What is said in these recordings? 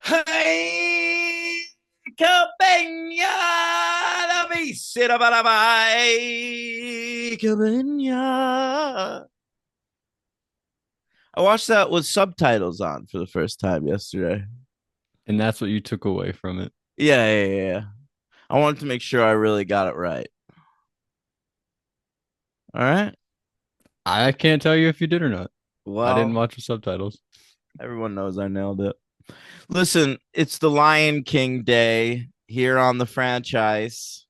Hey, Cabana, la visita para Cabana. I watched that with subtitles on for the first time yesterday. And that's what you took away from it. Yeah. I wanted to make sure I really got it right. All right. I can't tell you if you did or not. I didn't Well, watch the subtitles. everyone knows I nailed it. Listen, it's the Lion King Day here on the franchise.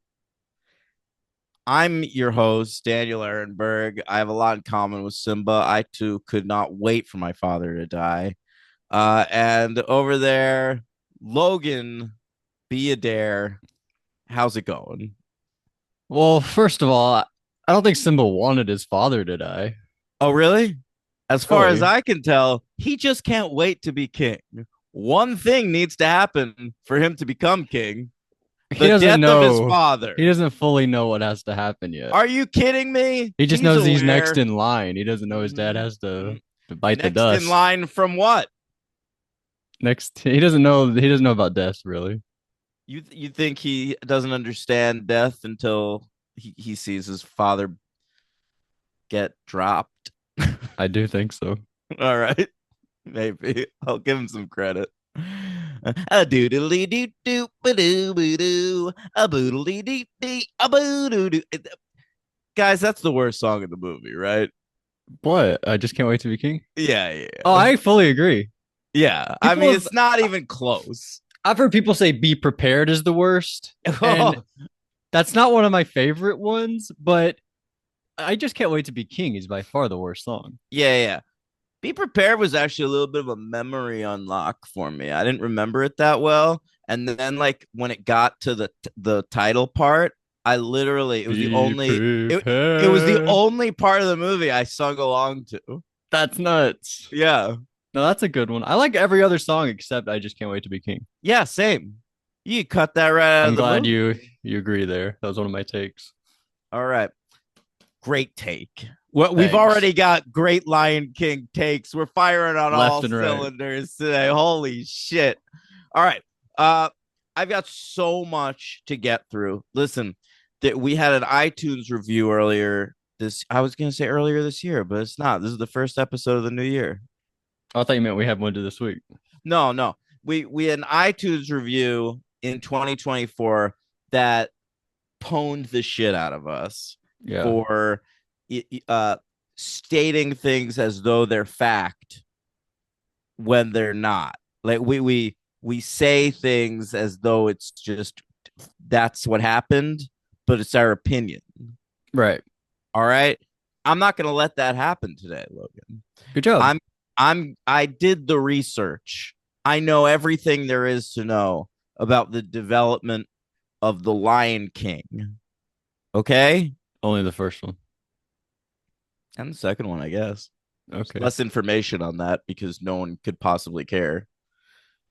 I'm your host, Daniel Ehrenberg. I have a lot in common with Simba. I too could not wait for my father to die. And over there, Logan, be a dare. How's it going? Well, first of all, I don't think Simba wanted his father to die. Oh, really? As far as Really? I can tell, he just can't wait to be king. One thing needs to happen for him to become king: He the doesn't death of his know. He father. doesn't fully know what has to happen yet. Are you kidding me? He just He's knows he's next aware. in line. He doesn't know his dad Mhm, has mhm. to bite the Next in dust. line from what? Next, he doesn't know about death, really. You think he doesn't understand death until he sees his father get dropped? I do think so. All right, maybe I'll give him some credit. A doodly doo doo ba doo ba doo a boodly dee dee a boo doo doo. Guys, that's the worst song in the movie, right? What? I just can't wait to be king. Oh, Yeah. I fully agree. Yeah. I People mean, have it's not even close. I've heard people say "Be Prepared" is the worst, and that's not one of my favorite ones. But I just can't wait to be king is by far the worst song. Yeah. Be Prepared was actually a little bit of a memory unlock for me. I didn't remember it that well. And then like when it got to the title part, I literally Be it was the prepared. only part of the movie I sung along to. That's nuts. Yeah. No, that's a good one. I like every other song except "I Just Can't Wait to Be King." Yeah, same. You cut that right out I'm of the glad movie. you agree there. That was one of my takes. All right. Great take. Well, we've Thanks. already got great Lion King takes. We're firing on all Left and right. cylinders today. Holy shit. All right. Uh I've got so much to get through. Listen, that we had an iTunes review earlier this I was going to say earlier this year, but it's not. This is the first episode of the new year. Oh, I thought you meant we have one to this week. No. We had an iTunes review in 2024 that pwned the shit out of us Yeah. for uh, stating things as though they're fact when they're not. Like we say things as though it's just that's what happened, but it's our opinion. Right. All right. I'm not gonna let that happen today, Logan. Good job. I'm I did the research. I know everything there is to know about the development of the Lion King. Okay? Only the first one. And the second one, I guess. There's Okay. less information on that because no one could possibly care.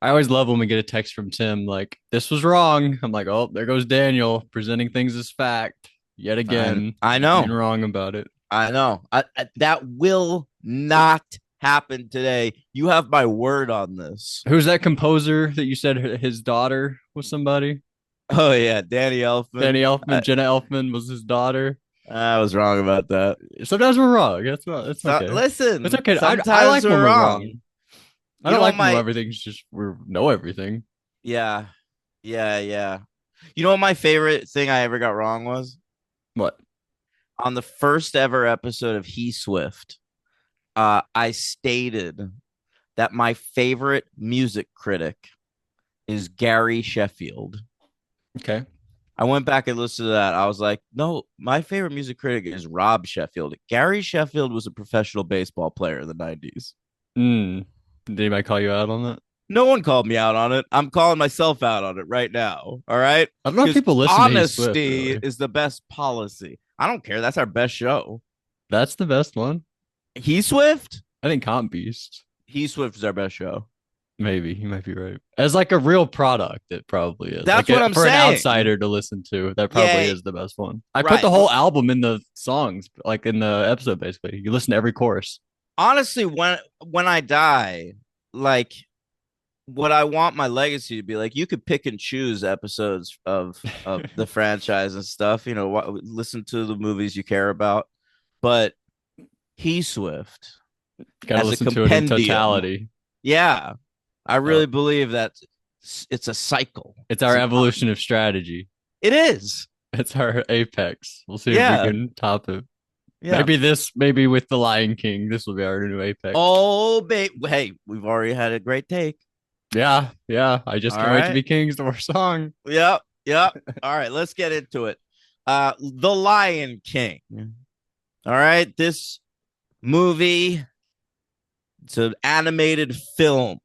I always love when we get a text from Tim like, "This was wrong." I'm like, "Oh, there goes Daniel presenting things as fact yet I again, I being know. wrong about it." I know. That will not happen today. You have my word on this. Who's that composer that you said his daughter was somebody? Oh yeah, Danny Danny Elfman. Elfman, Jenna Elfman was his daughter. I was wrong about that. Sometimes we're wrong. That's So okay. It's listen, okay. I sometimes like when we're we're wrong. wrong. I You don't know what like when my everything's just we know everything. yeah, yeah. You know what my favorite thing I ever got wrong was? What? On the first ever episode of He Swift, I stated that my favorite music critic is Gary Sheffield. Okay. I went back and listened to that. I was like, no, my favorite music critic is Rob Sheffield. Gary Sheffield was a professional baseball player in the 90s. Hmm. Did anybody call you out on that? No one called me out on it. I'm calling myself out on it right now. All right. I don't know if Because people listen to He Swift honesty really. is the best policy. I don't care. That's our best show. That's the best one. He Swift? I think Comp Beast. He Swift is our best show. Maybe you might be right. As like a real product, it probably is. That's what I'm For an saying. outsider to listen to, that probably Yeah, is the best one. I put right. the whole album in the songs, like in the episode. Basically, you listen to every chorus. Honestly, when I die, like what I want my legacy to be like. You could pick and choose episodes of the franchise and stuff. Listen to the movies you care about, but He Swift Got to as a listen to it in compendium. totality. Yeah, I Oh, really believe that it's a cycle. it's It's our an evolution of strategy. it is. It's our apex. We'll see if we Yeah, can top it. yeah. Maybe with the Lion King, this will be our new apex. Oh, babe. Hey, we've already had a great take. Yeah, yeah. I All just can't wait to right. be kings. The worst song. Yep. Yep. All right. Let's get into it. The Lion King. All right. This movie, it's an animated film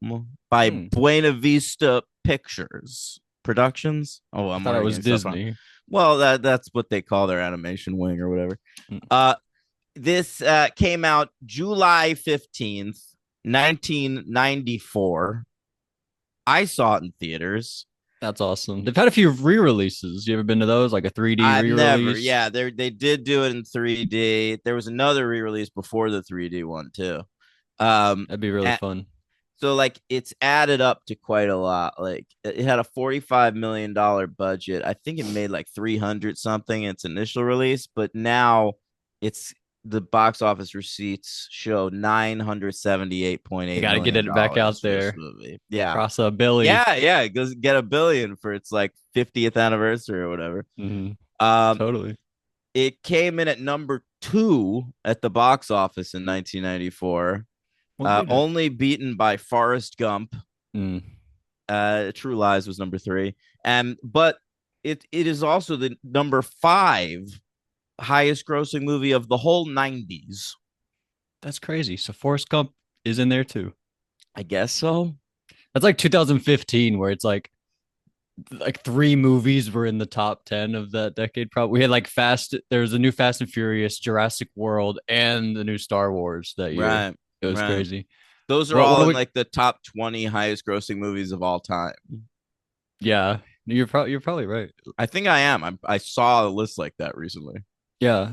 by Hmm. Buena Vista Pictures Productions. Oh, I I'm thought it already was getting stuff wrong. Disney. Well, that's what they call their animation wing or whatever. Hmm. Uh, this came out July 15th, 1994. I saw it in theaters. That's awesome. They've had a few re-releases. You ever been to those? Like a 3D I've never, re-release? yeah, they did do it in 3D. There was another re-release before the 3D one too. Um, That'd be really and fun. so like it's added up to quite a lot. Like it had a $45 million budget. I think it made like 300 something in its initial release, but now it's the box office receipts show They 978.8 got to get million it back out dollars for this there. movie. Yeah. Cross a Billy. Yeah, yeah, it goes get a billion for its like 50th anniversary or whatever. Hmm. Um, Totally. it came in at number two at the box office in 1994, What beat it? only beaten by Forrest Gump. Mm. True Lies was number three, and but it is also the number five highest grossing movie of the whole 90s. That's crazy. So Forrest Gump is in there too. I guess so. That's like 2015, where it's like three movies were in the top 10 of that decade. Probably we had like there was a new Fast and Furious, Jurassic World, and the new Star Wars that year. Right, It was right. crazy. Those are What all are in we? like the top 20 highest grossing movies of all time. Yeah, you're probably right. I think I am. I saw a list like that recently. Yeah.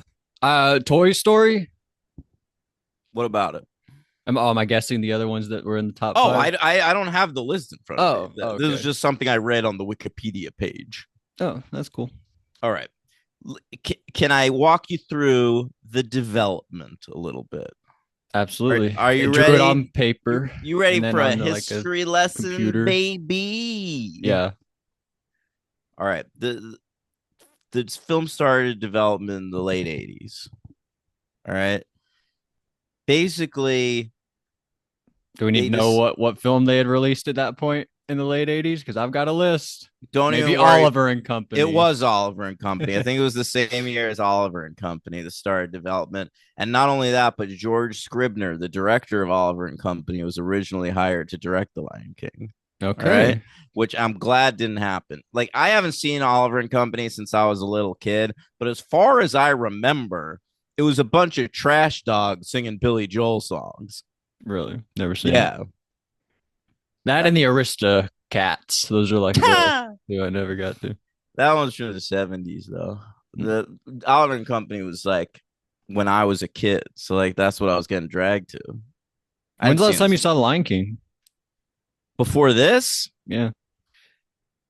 Toy Story. What about it? Am I guessing the other ones that were in the top Oh, five? I don't have the list in front of me. Oh, This is okay. just something I read on the Wikipedia page. Oh, that's cool. All right. Can I walk you through the development a little bit? Absolutely. Are I you drew it ready? on paper You and ready then for a on like a history lesson, computer. baby? Yeah. All right. The film started development in the late 80s. All right. Basically, Do we need they to know just what film they had released at that point in the late 80s? Because I've got a list. don't Maybe even worry. Oliver and It Company. was Oliver and Company. I think it was the same year as Oliver and Company that started development. And not only that, but George Scribner, the director of Oliver and Company, was originally hired to direct The Lion King. All right. Okay. Which I'm glad didn't happen. Like, I haven't seen Oliver and Company since I was a little kid, but as far as I remember, it was a bunch of trash dogs singing Billy Joel songs. Really? Never seen it. Yeah. That That, and the Arista Cats. Those are like the two I never got to. that one's from the 70s, though. Hmm. The Oliver and Company was like when I was a kid. So, like, that's what I was getting dragged to. I When's hadn't the last seen time you this saw The Lion King? before this. Yeah.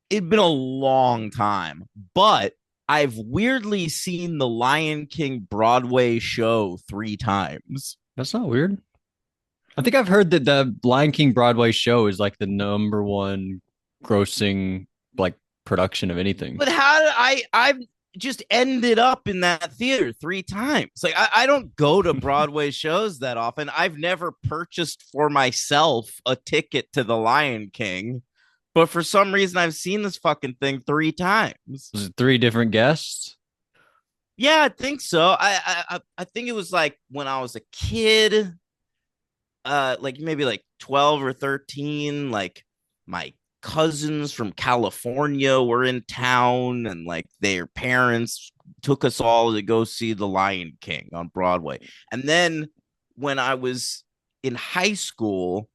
It'd been a long time, but I've weirdly seen the Lion King Broadway show three times. That's not weird. I think I've heard that the Lion King Broadway show is like the number one grossing like production of anything. But how did I've just ended up in that theater three times. Like I don't go to Broadway shows that often. I've never purchased for myself a ticket to the Lion King, but for some reason I've seen this fucking thing three times. Was it three different guests? Yeah, I think so. I think it was like when I was a kid, like maybe like 12 or 13, like my cousins from California were in town and like their parents took us all to go see The Lion King on Broadway. And then when I was in high school,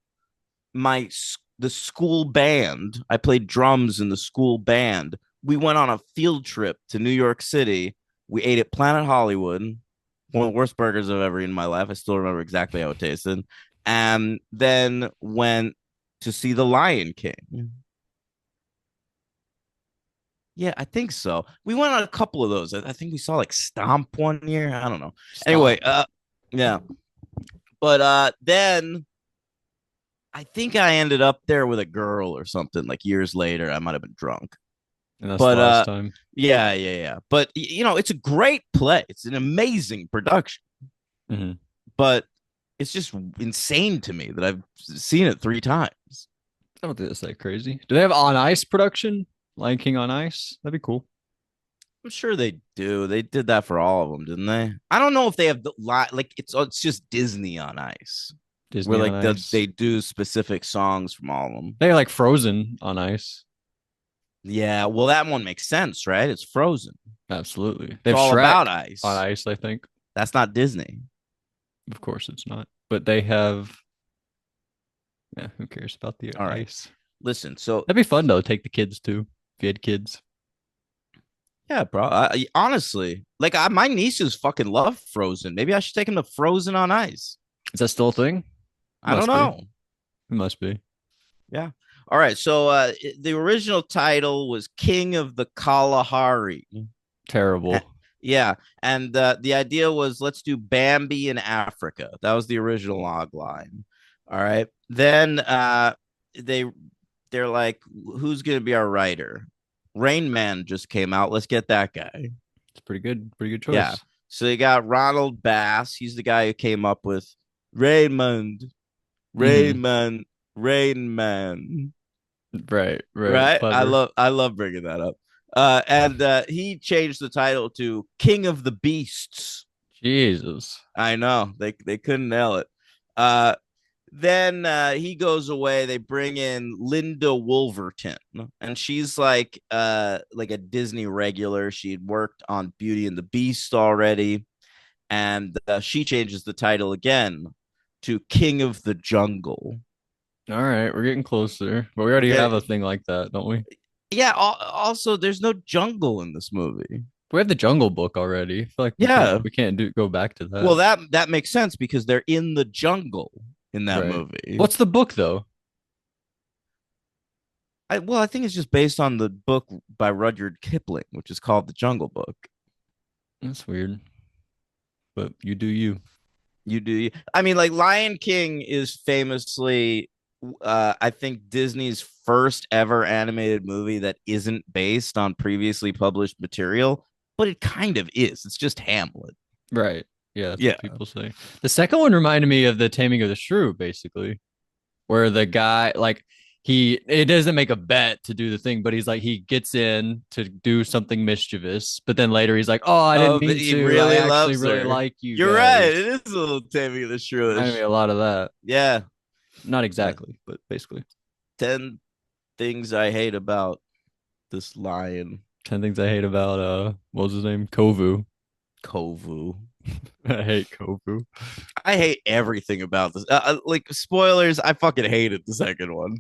my the school band, I played drums in the school band. We went on a field trip to New York City. We ate at Planet Hollywood, one of the worst burgers I've ever eaten in my life. I still remember exactly how it tasted. And then went to see The Lion King. Yeah, I think so. We went on a couple of those. I think we saw like Stomp one year. I don't know. Anyway, Stomp. yeah. But then I think I ended up there with a girl or something like years later. I might have been drunk. And that's the But last time. yeah, yeah, yeah. But it's a great play. It's an amazing production. Hmm. But it's just insane to me that I've seen it 3 times. I don't think that's that crazy. Do they have on ice production? Lion King on ice? That'd be cool. I'm sure they do. They did that for all of them, didn't they? I don't know if they have the lot like it's just Disney on Ice, where Disney on like ice. they do specific songs from all of them. They like Frozen on ice. Yeah, well, that one makes sense, right? It's Frozen. Absolutely. They It's have all Shrek about on ice. ice, I think. That's not Disney. Of course it's not. But they have, yeah, who cares about the All right, ice? listen. So That'd be fun though. Take the kids too. If you had kids. yeah, bro. Honestly, like my nieces fucking love Frozen. Maybe I should take them to Frozen on Ice. Is that still a thing? It I don't must be. It know. must be. Yeah. All right. So the original title was King of the Kalahari. Terrible. Yeah, and the idea was let's do Bambi in Africa. That was the original log line. All right. Then they they're like, who's gonna be our writer? Rain Man just came out. Let's get that guy. It's pretty good. Pretty good Yeah. choice. So they got Ronald Bass. He's the guy who came up with Raymond, Hmm. Raymond, Rain Man. Right, right. Right? Clever. I love bringing that up. And he changed the title to King of the Beasts. Jesus. I know they couldn't nail it. Uh, then he goes away. They bring in Linda Wolverton, and she's like a Disney regular. She'd worked on Beauty and the Beast already, and she changes the title again to King of the Jungle. All right, we're getting closer. But we We're already have a getting thing like that, don't we? yeah. Also, there's no jungle in this movie. We have the Jungle Book already. I feel like Yeah, we can't do go back to well that. that makes sense because they're in the jungle in that Right. movie. What's the book though? I think it's just based on the book by Rudyard Kipling, which is called The Jungle Book. That's weird. But you do you. You do. I mean, like Lion King is famously, I think Disney's first ever animated movie that isn't based on previously published material, but it kind of is. It's just Hamlet. Right. Yeah, that's Yeah. what people say. The second one reminded me of the Taming of the Shrew, basically, where the guy like he it doesn't make a bet to do the thing, but he's like he gets in to do something mischievous, but then later he's like, "Oh, I didn't Oh, mean he to. I really actually loves really her. like you You're right. It guys." is a little Taming of the Reminded me Shrewish. a lot of that. Yeah. Not Uh, exactly, but basically. 10 things I hate about this lion, 10 things I hate about what was his name? Kovu. Kovu. I hate Kovu. I hate everything about this. Like spoilers, I fucking hated the second one.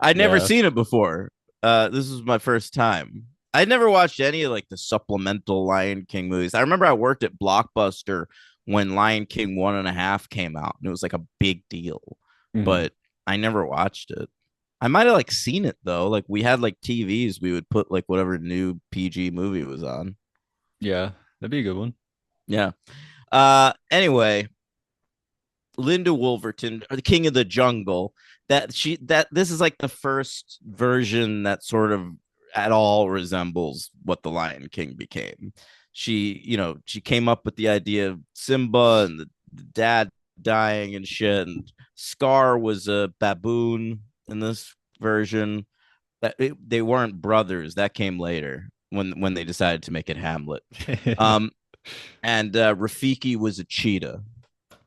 I'd never Yeah. seen it before. This was my first time. I'd never watched any of like the supplemental Lion King movies. I remember I worked at Blockbuster when Lion King 1.5 came out, and it was like a big deal. Hmm. But I never watched it. I might have like seen it though. Like we had like TVs, we would put like whatever new PG movie was on. Yeah, that'd be a good one. Yeah. Anyway, Linda Wolverton, or the King of the Jungle, that this is like the first version that sort of at all resembles what the Lion King became. She came up with the idea of Simba and the dad dying and shit, and Scar was a baboon in this version. They weren't brothers. That came later when they decided to make it Hamlet. Um, and Rafiki was a cheetah.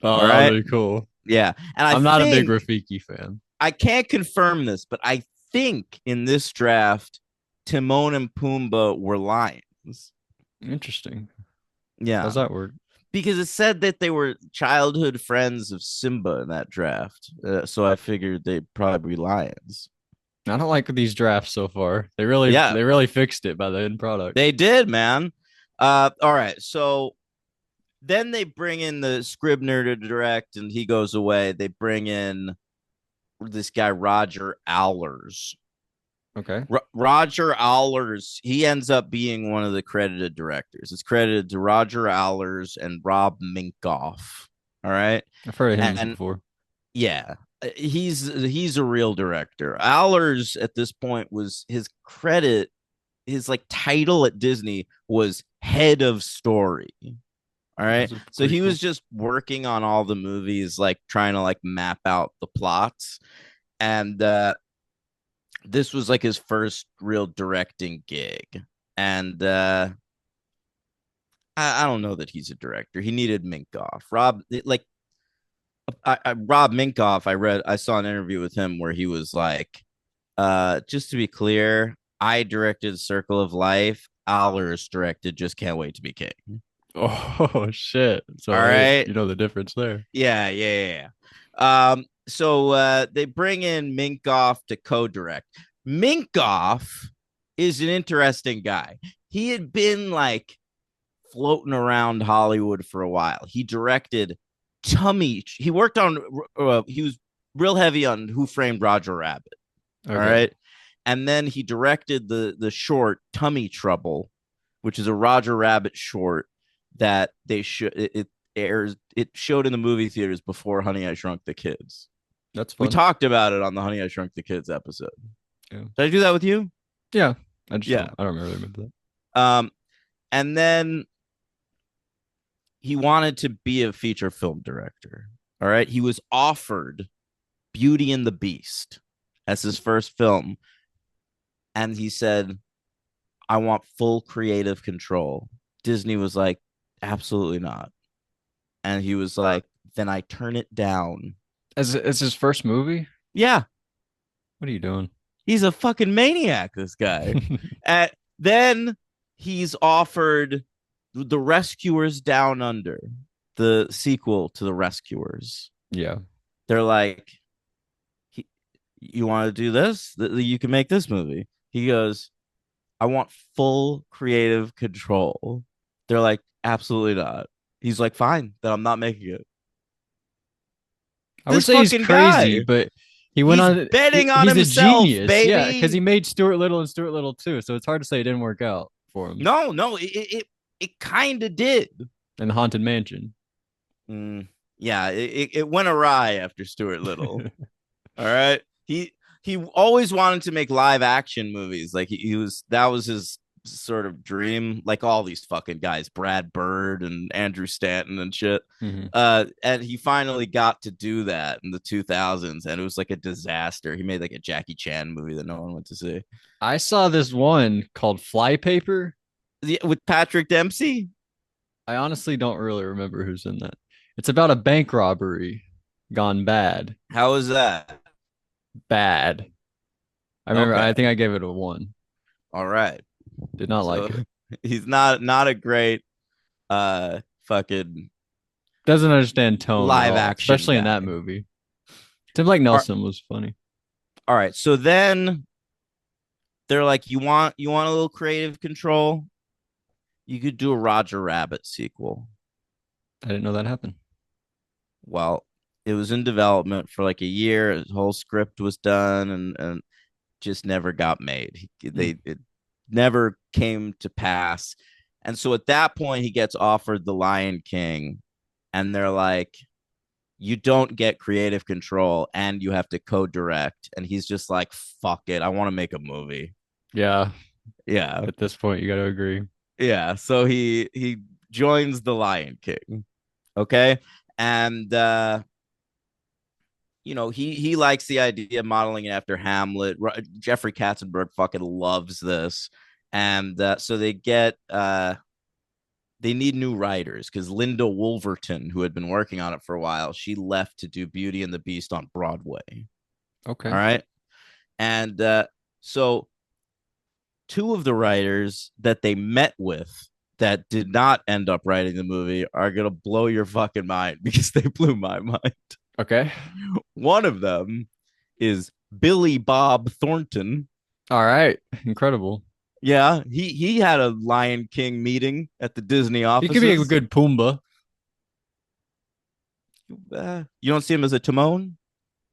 All Oh, that right. would be cool. Yeah. And I I'm not a big think Rafiki fan. I can't confirm this, but I think in this draft, Timon and Pumbaa were lions. Interesting. How's Yeah. that work? Because it said that they were childhood friends of Simba in that draft. So I figured they'd probably be lions. I don't like these drafts so far. Yeah, They really fixed it by the end product. they did, man. All right. So then they bring in the Scribner to direct, and he goes away. They bring in this guy Roger Allers. Okay. Roger Allers, he ends up being one of the credited directors. It's credited to Roger Allers and Rob Minkoff. All right. I've heard of him And before. yeah, he's a real director. Allers at this point was his credit, his like title at Disney was head of story. All right. That's So pretty he cool. was just working on all the movies, like trying to like map out the plots. And this was like his first real directing gig. And I don't know that he's a director. He needed Minkoff. Rob Minkoff, I saw an interview with him where he was like, just to be clear, I directed Circle of Life. Allers directed Just Can't Wait to Be King. Oh shit. All So hey, right. you know the difference there. Yeah. So they bring in Minkoff to co-direct. Minkoff is an interesting guy. He had been like floating around Hollywood for a while. He directed Tummy. He worked on. He was real heavy on Who Framed Roger Rabbit. All Okay. right, and then he directed the short Tummy Trouble, which is a Roger Rabbit short that it airs. It showed in the movie theaters before Honey I Shrunk the Kids. That's We fun. talked about it on the Honey I Shrunk the Kids episode. Yeah. Did I do that with you? Yeah. I just Yeah. don't I don't really remember that. Um, and then he wanted to be a feature film director. All right. He was offered Beauty and the Beast as his first film. And he said, I want full creative control. Disney was like, absolutely not. And he was like, then I turn it down. As his first movie? Yeah, What are you doing? he's a fucking maniac, this guy. Then he's offered The Rescuers Down Under, the sequel to The Rescuers. Yeah. They're like, you want to do this? You can make this movie. He goes, I want full creative control. They're like, absolutely not. He's like, fine, then I'm not making it. I would This say he's fucking crazy, guy, but he went he's on betting on he's a himself, genius. Yeah, because he baby. made Stuart Little and Stuart Little too. So it's hard to say it didn't work out for him. No, it kind of did. And the Haunted Mansion. Mm, yeah, it went awry after Stuart Little. All right. He always wanted to make live action movies. Like he was that was his sort of dream, like all these fucking guys, Brad Bird and Andrew Stanton and shit. Mm-hmm. And he finally got to do that in the 2000s, and it was like a disaster. He made like a Jackie Chan movie that no one went to see. I saw this one called Flypaper. With Patrick Dempsey. I honestly don't really remember who's in that. It's about a bank robbery gone bad. How was that? Bad. I remember Okay. I think I gave it a one. All right. Did not So like it. he's not a great fucking Doesn't understand tone at live all, action especially in that guy. movie. Tim Blake All Nelson was funny. right. So then they're like, you want a little creative control? You could do a Roger Rabbit sequel. I didn't know that happened. Well, it was in development for like a year. His whole script was done and just never got made. Hmm. It never came to pass. And so at that point, he gets offered The Lion King, and they're like, you don't get creative control and you have to co-direct. And he's just like, fuck it. I want to make a movie. Yeah, Yeah. at this point you got to agree. Yeah. So he joins The Lion King. Okay. And he likes the idea of modeling it after Hamlet. Jeffrey Katzenberg fucking loves this. And so they need new writers because Linda Wolverton, who had been working on it for a while, she left to do Beauty and the Beast on Broadway. All Okay. right. And so two of the writers that they met with that did not end up writing the movie are going to blow your fucking mind because they blew my mind. Okay. One of them is Billy Bob Thornton. All right. Incredible. Yeah, he had a Lion King meeting at the Disney He could be a offices. good Pumbaa. You don't see him as a Timon?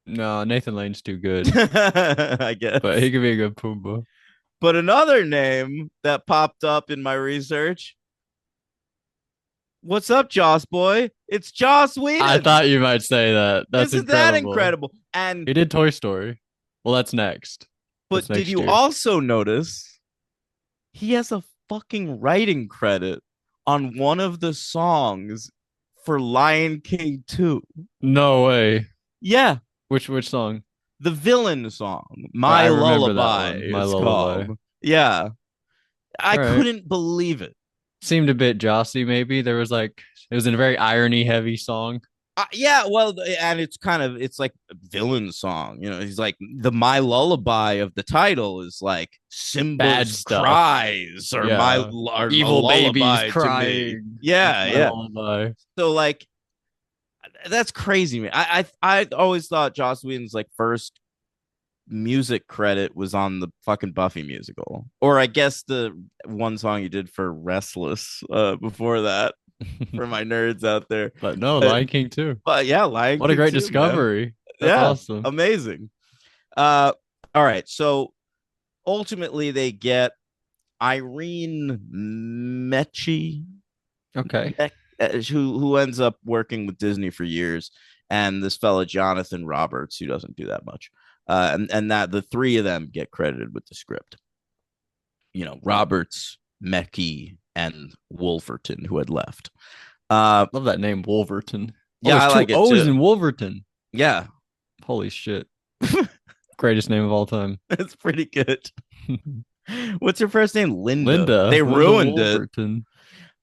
No, Nathan Lane's too good, I but he guess. could be a good Pumbaa. But another name that popped up in my research. What's up, Joss boy? It's Joss I Whedon. thought you might say that. That's Isn't that incredible. incredible? And He did Toy Story. Well, that's next. That's but did next you year. also notice he has a fucking writing credit on one of the songs for Lion King 2? No way. Yeah, Which song? the villain song, I My remember that Lullaby, one. My it's Lullaby. called. Yeah, I All right. couldn't believe it. Seemed a bit Jossy, maybe. There was like it was in a very irony heavy song. Yeah, well, and it's like a villain song. He's like the My Lullaby of the title is like Bad Simba's stuff. cries or Yeah. or a Evil babies lullaby to me. crying. Yeah, My yeah. lullaby. So like that's crazy, man. I always thought Joss Whedon's like first music credit was on the fucking Buffy musical, or I guess the one song he did for Restless before that. For my nerds out there, But no, but Lion King too. but yeah, Lion What a King great too, man. discovery. That's Yeah, awesome. amazing. All right. So ultimately, they get Irene Mecci, Okay. who ends up working with Disney for years, and this fellow Jonathan Roberts, who doesn't do that much. And that the three of them get credited with the script. Roberts, Mecci, and Wolverton, who had left. Uh, Love that name, Wolverton. Oh, yeah, there's I two like it O's too. in Wolverton. Yeah, Holy shit. Greatest name of all time. it's pretty good. What's her first name? Linda. Linda. They Linda ruined it. Wolverton.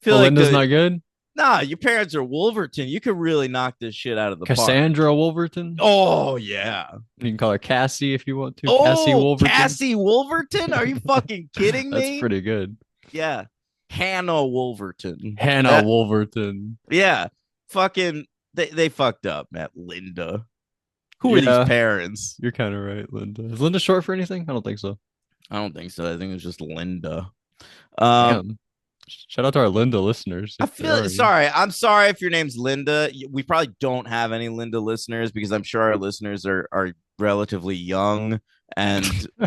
Feel Oh, like Linda's not good? nah, your parents are Wolverton. You could really knock this shit out of the park. Cassandra Wolverton. Oh yeah. You can call her Cassie if you want to. Cassie Oh, Wolverton. Cassie Wolverton? Are you fucking kidding That's me? pretty good. Yeah. Hannah Wolverton. Hannah That Wolverton. yeah. Fucking they fucked up, Matt. Linda. Who are these Yeah, parents? you're kind of right, Linda. Is Linda short for anything? I don't think so. I don't think so. I think it's just Linda. Um, Damn. Shout out to our Linda listeners I if there feel are any. sorry. I'm sorry if your name's Linda. We probably don't have any Linda listeners because I'm sure our listeners are relatively young and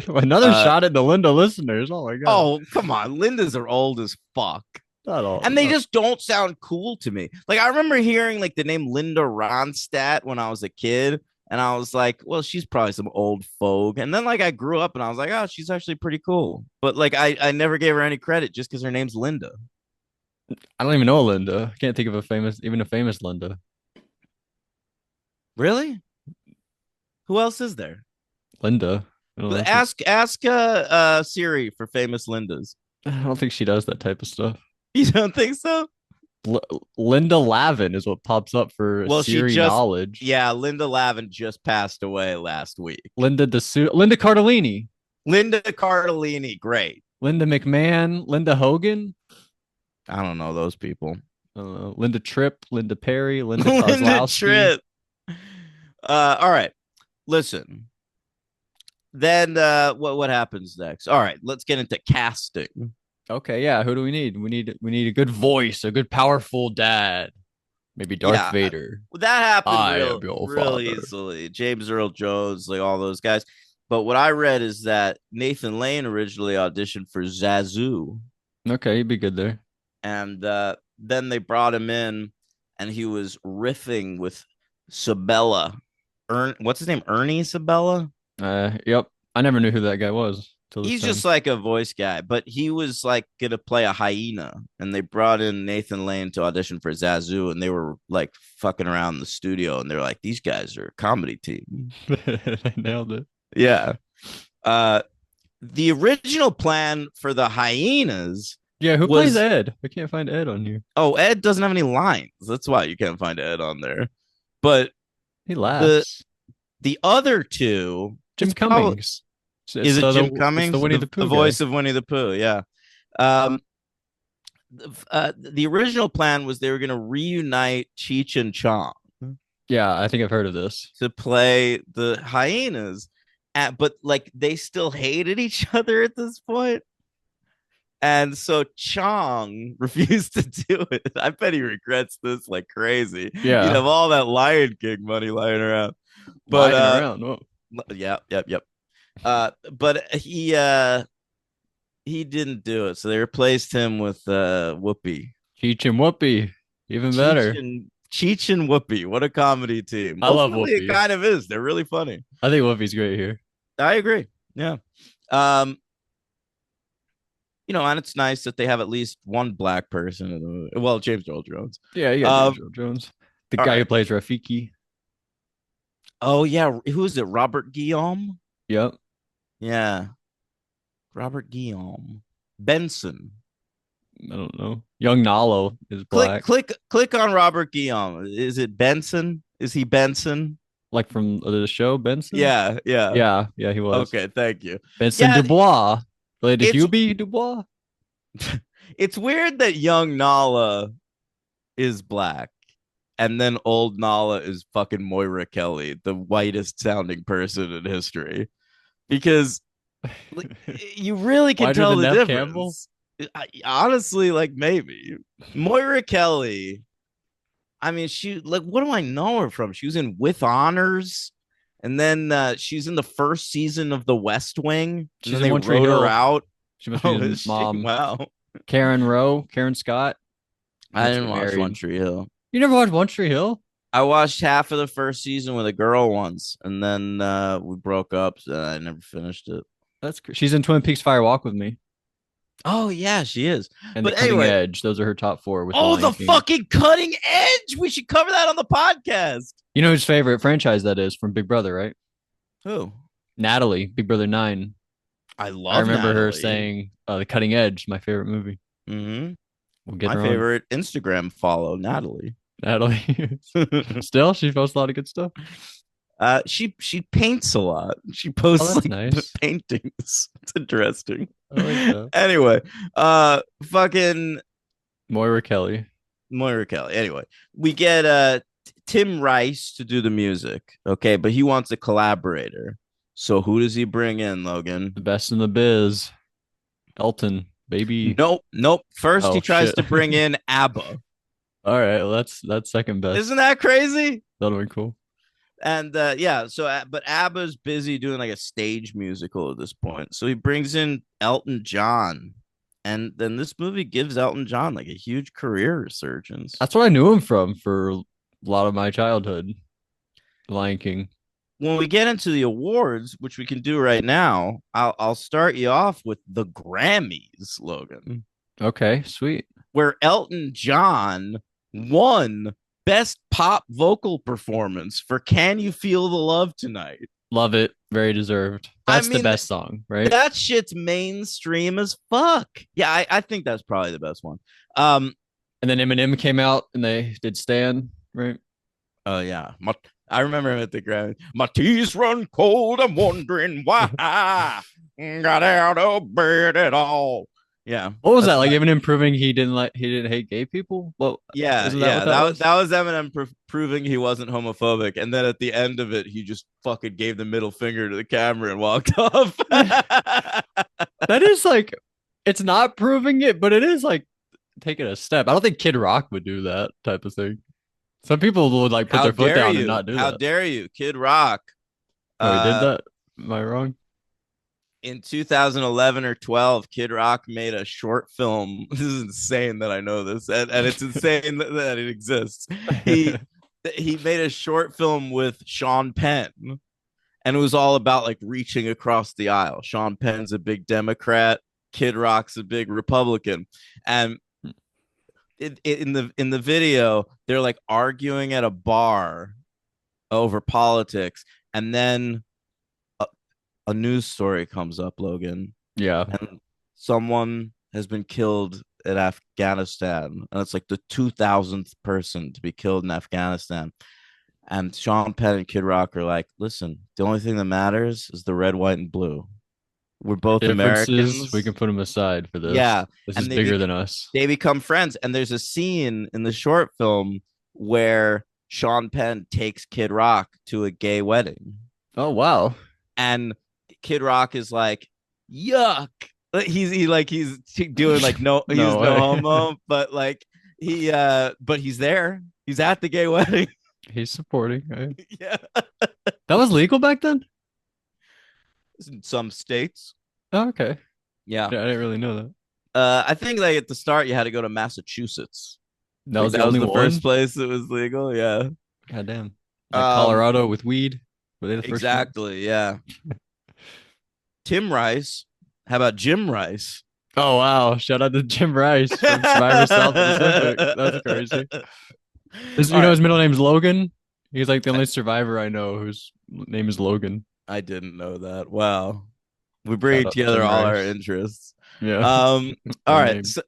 Another uh shot at the Linda listeners. Oh my god. oh, come on. Lindas are old as fuck. Not all. And they just don't sound cool to me. Like I remember hearing like the name Linda Ronstadt when I was a kid, and I was like, well, she's probably some old fogue. And then like I grew up and I was like, oh, she's actually pretty cool. But like I never gave her any credit just because her name's Linda. I don't even know a Linda. I can't think of even a famous Linda. Really? Who else is there? Linda. I don't know. Ask Siri for famous Lindas. I don't think she does that type of stuff. You don't think so? L Linda Lavin is what pops up for Well, she Siri just knowledge. yeah, Linda Lavin just passed away last week. Linda Cardellini, Linda Cardellini, great. Linda McMahon, Linda Hogan, I don't know those people. Linda Tripp, Linda Perry, Linda Linda Kozlowski. Tripp. All right. Listen. Then what happens next? All right, let's get into casting. Okay, yeah. Who do we need? We need a good voice, a good powerful dad. Maybe Darth Yeah, Vader. that happened I am your real father. easily. James Earl Jones, like all those guys. But what I read is that Nathan Lane originally auditioned for Zazu, Okay, he'd be good there. and then they brought him in, and he was riffing with Sabella. What's his name? Ernie Sabella. Yep. I never knew who that guy was till this He's just time. like a voice guy, but he was like gonna play a hyena, and they brought in Nathan Lane to audition for Zazu, and they were like fucking around the studio, and they're like, "These guys are a comedy team." I nailed it. Yeah. Uh, the original plan for the hyenas Yeah, who plays was Ed? I can't find Ed on here. Ed doesn't have any lines. That's why you can't find Ed on there. But He the laughs. the other two, Jim it's probably Cummings. is it Jim It's the Cummings, Winnie the the Pooh guy. voice of Winnie the Pooh? Yeah. Um, the original plan was they were going to reunite Cheech and Chong Yeah, I think I've heard of this. to play the hyenas, but like they still hated each other at this point. And so Chong refused to do it. I bet he regrets this like crazy. You'd Yeah. have all that Lion King money lying around. But Lying around. Oh. yeah, yep, yep. But he didn't do it, so they replaced him with Whoopi. Cheech and Whoopi. Even better. Cheech and Whoopi. What a comedy team. I love Ultimately, it Whoopi. kind of is. They're really funny. I think Whoopi's great here. I agree. Yeah. Um, and it's nice that they have at least one black person in the movie. Well, James Earl Jones. Yeah, you got James Um, Earl Jones. The all guy who right. plays Rafiki. Oh yeah, who is it? Robert Guillaume? Yep. Yeah, Robert Guillaume. Benson. I don't know. Young Nalo is Click, black. click, click on Robert Guillaume. Is it Benson? Is he Benson? Like from the show, Benson? Yeah, yeah. Yeah, yeah, he was. Okay, thank you. Benson Yeah, Dubois. Related to it's Hubie Dubois? it's weird that young Nala is black, and then old Nala is fucking Moira Kelly, the whitest sounding person in history. Because like, you really can Whiter tell than the Nev Campbell? difference. Honestly, like maybe Moira Kelly. I mean, she like what do I know her from? She was in With Honors, and then she's in the first season of The West Wing, and She's then in they One Tree wrote her Hill. out. She must be Oh, his is she? mom. Wow. Karen Rowe, Karen Scott. I Let's didn't get watch One married. Tree Hill. You never watched One Tree Hill? I watched half of the first season with a girl once, and then we broke up, so I never finished it. She's in Twin Peaks Fire Walk with me. Oh yeah, she is. And The But Cutting anyway, Edge. Those are her top four with The oh, Lion the King. fucking cutting edge. We should cover that on the podcast. You know whose favorite franchise that is from Big Brother, right? Who? Natalie, Big Brother 9. I I love remember her Natalie. saying, The Cutting Edge, my favorite movie. Hmm. We'll get My her on. favorite Instagram follow, Natalie. Natalie. Still, she posts a lot of good stuff. She paints a lot. She Oh, posts that's like nice. paintings. It's interesting. I like that. Anyway, fucking Moira Kelly. Moira Kelly. Anyway, we get Tim Rice to do the music. Okay, but he wants a collaborator. So who does he bring in, Logan? The best in the biz. Elton, baby. Nope, nope. First, he Oh tries shit. to bring in ABBA. All right, well, that's second best. Isn't that crazy? That'll be cool. And yeah, so but ABBA's busy doing like a stage musical at this point. So he brings in Elton John. And then this movie gives Elton John like a huge career resurgence. That's what I knew him from for a lot of my childhood. Lion King. When we get into the awards, which we can do right now, I'll start you off with the Grammys, Logan, Okay, sweet. where Elton John won Best Pop Vocal Performance for "Can You Feel the Love Tonight." Love it. Very deserved. I That's the mean, best song, right? that shit's mainstream as fuck. Yeah, I think that's probably the best one. Um, And then Eminem came out and they did Stan, right? oh yeah, I remember him at the Grammy. My teeth run cold. I'm wondering why I got out of bed at all. Yeah, What was that's that? Like my Eminem proving he didn't hate gay people? Well, yeah, isn't that what yeah. that That was? that was Eminem proving he wasn't homophobic, and then at the end of it, he just fucking gave the middle finger to the camera and walked off. That is like it's not proving it, but it is like taking a step. I don't think Kid Rock would do that type of thing. Some people would like put How their foot dare down and you? not do How that. dare you, Kid Rock? Oh, he did Uh, that? Am I wrong? in 2011 or 12, Kid Rock made a short film. This is insane that I know this, and it's insane that it exists. He he made a short film with Sean Penn, and it was all about like reaching across the aisle. Sean Penn's a big Democrat, Kid Rock's a big Republican, and in the video they're like arguing at a bar over politics, and then a news story comes up, Logan, Yeah. and someone has been killed in Afghanistan, and it's like the 2000th person to be killed in Afghanistan. And Sean Penn and Kid Rock are like, listen, the only thing that matters is the red, white, and blue. We're both Differences, we Americans. can put them aside for this. Yeah. This is And bigger than us. they become friends. And there's a scene in the short film where Sean Penn takes Kid Rock to a gay wedding. Oh wow. And Kid Rock is like, yuck. He's doing like he's No no way. homo, but like but he's there. He's at the gay wedding. He's supporting, right? Yeah. That was legal back then? In some states. Oh, okay. Yeah. Yeah, I didn't really know that. I think like at the start you had to go to Massachusetts. That Like was the that was only the first one? place it was legal. Yeah. God damn. Like Um, Colorado with weed. Were they the first ones? exactly. Yeah. Tim Rice. How about Jim Rice? Oh wow. Shout out to Jim Rice from Survivor South Pacific. That's crazy. All right. His middle name's Logan. He's like the only survivor I know whose name is Logan. I didn't know that. Wow. We Shout bring out together Jim all our Rice. interests. Yeah. Um, all One right. name. So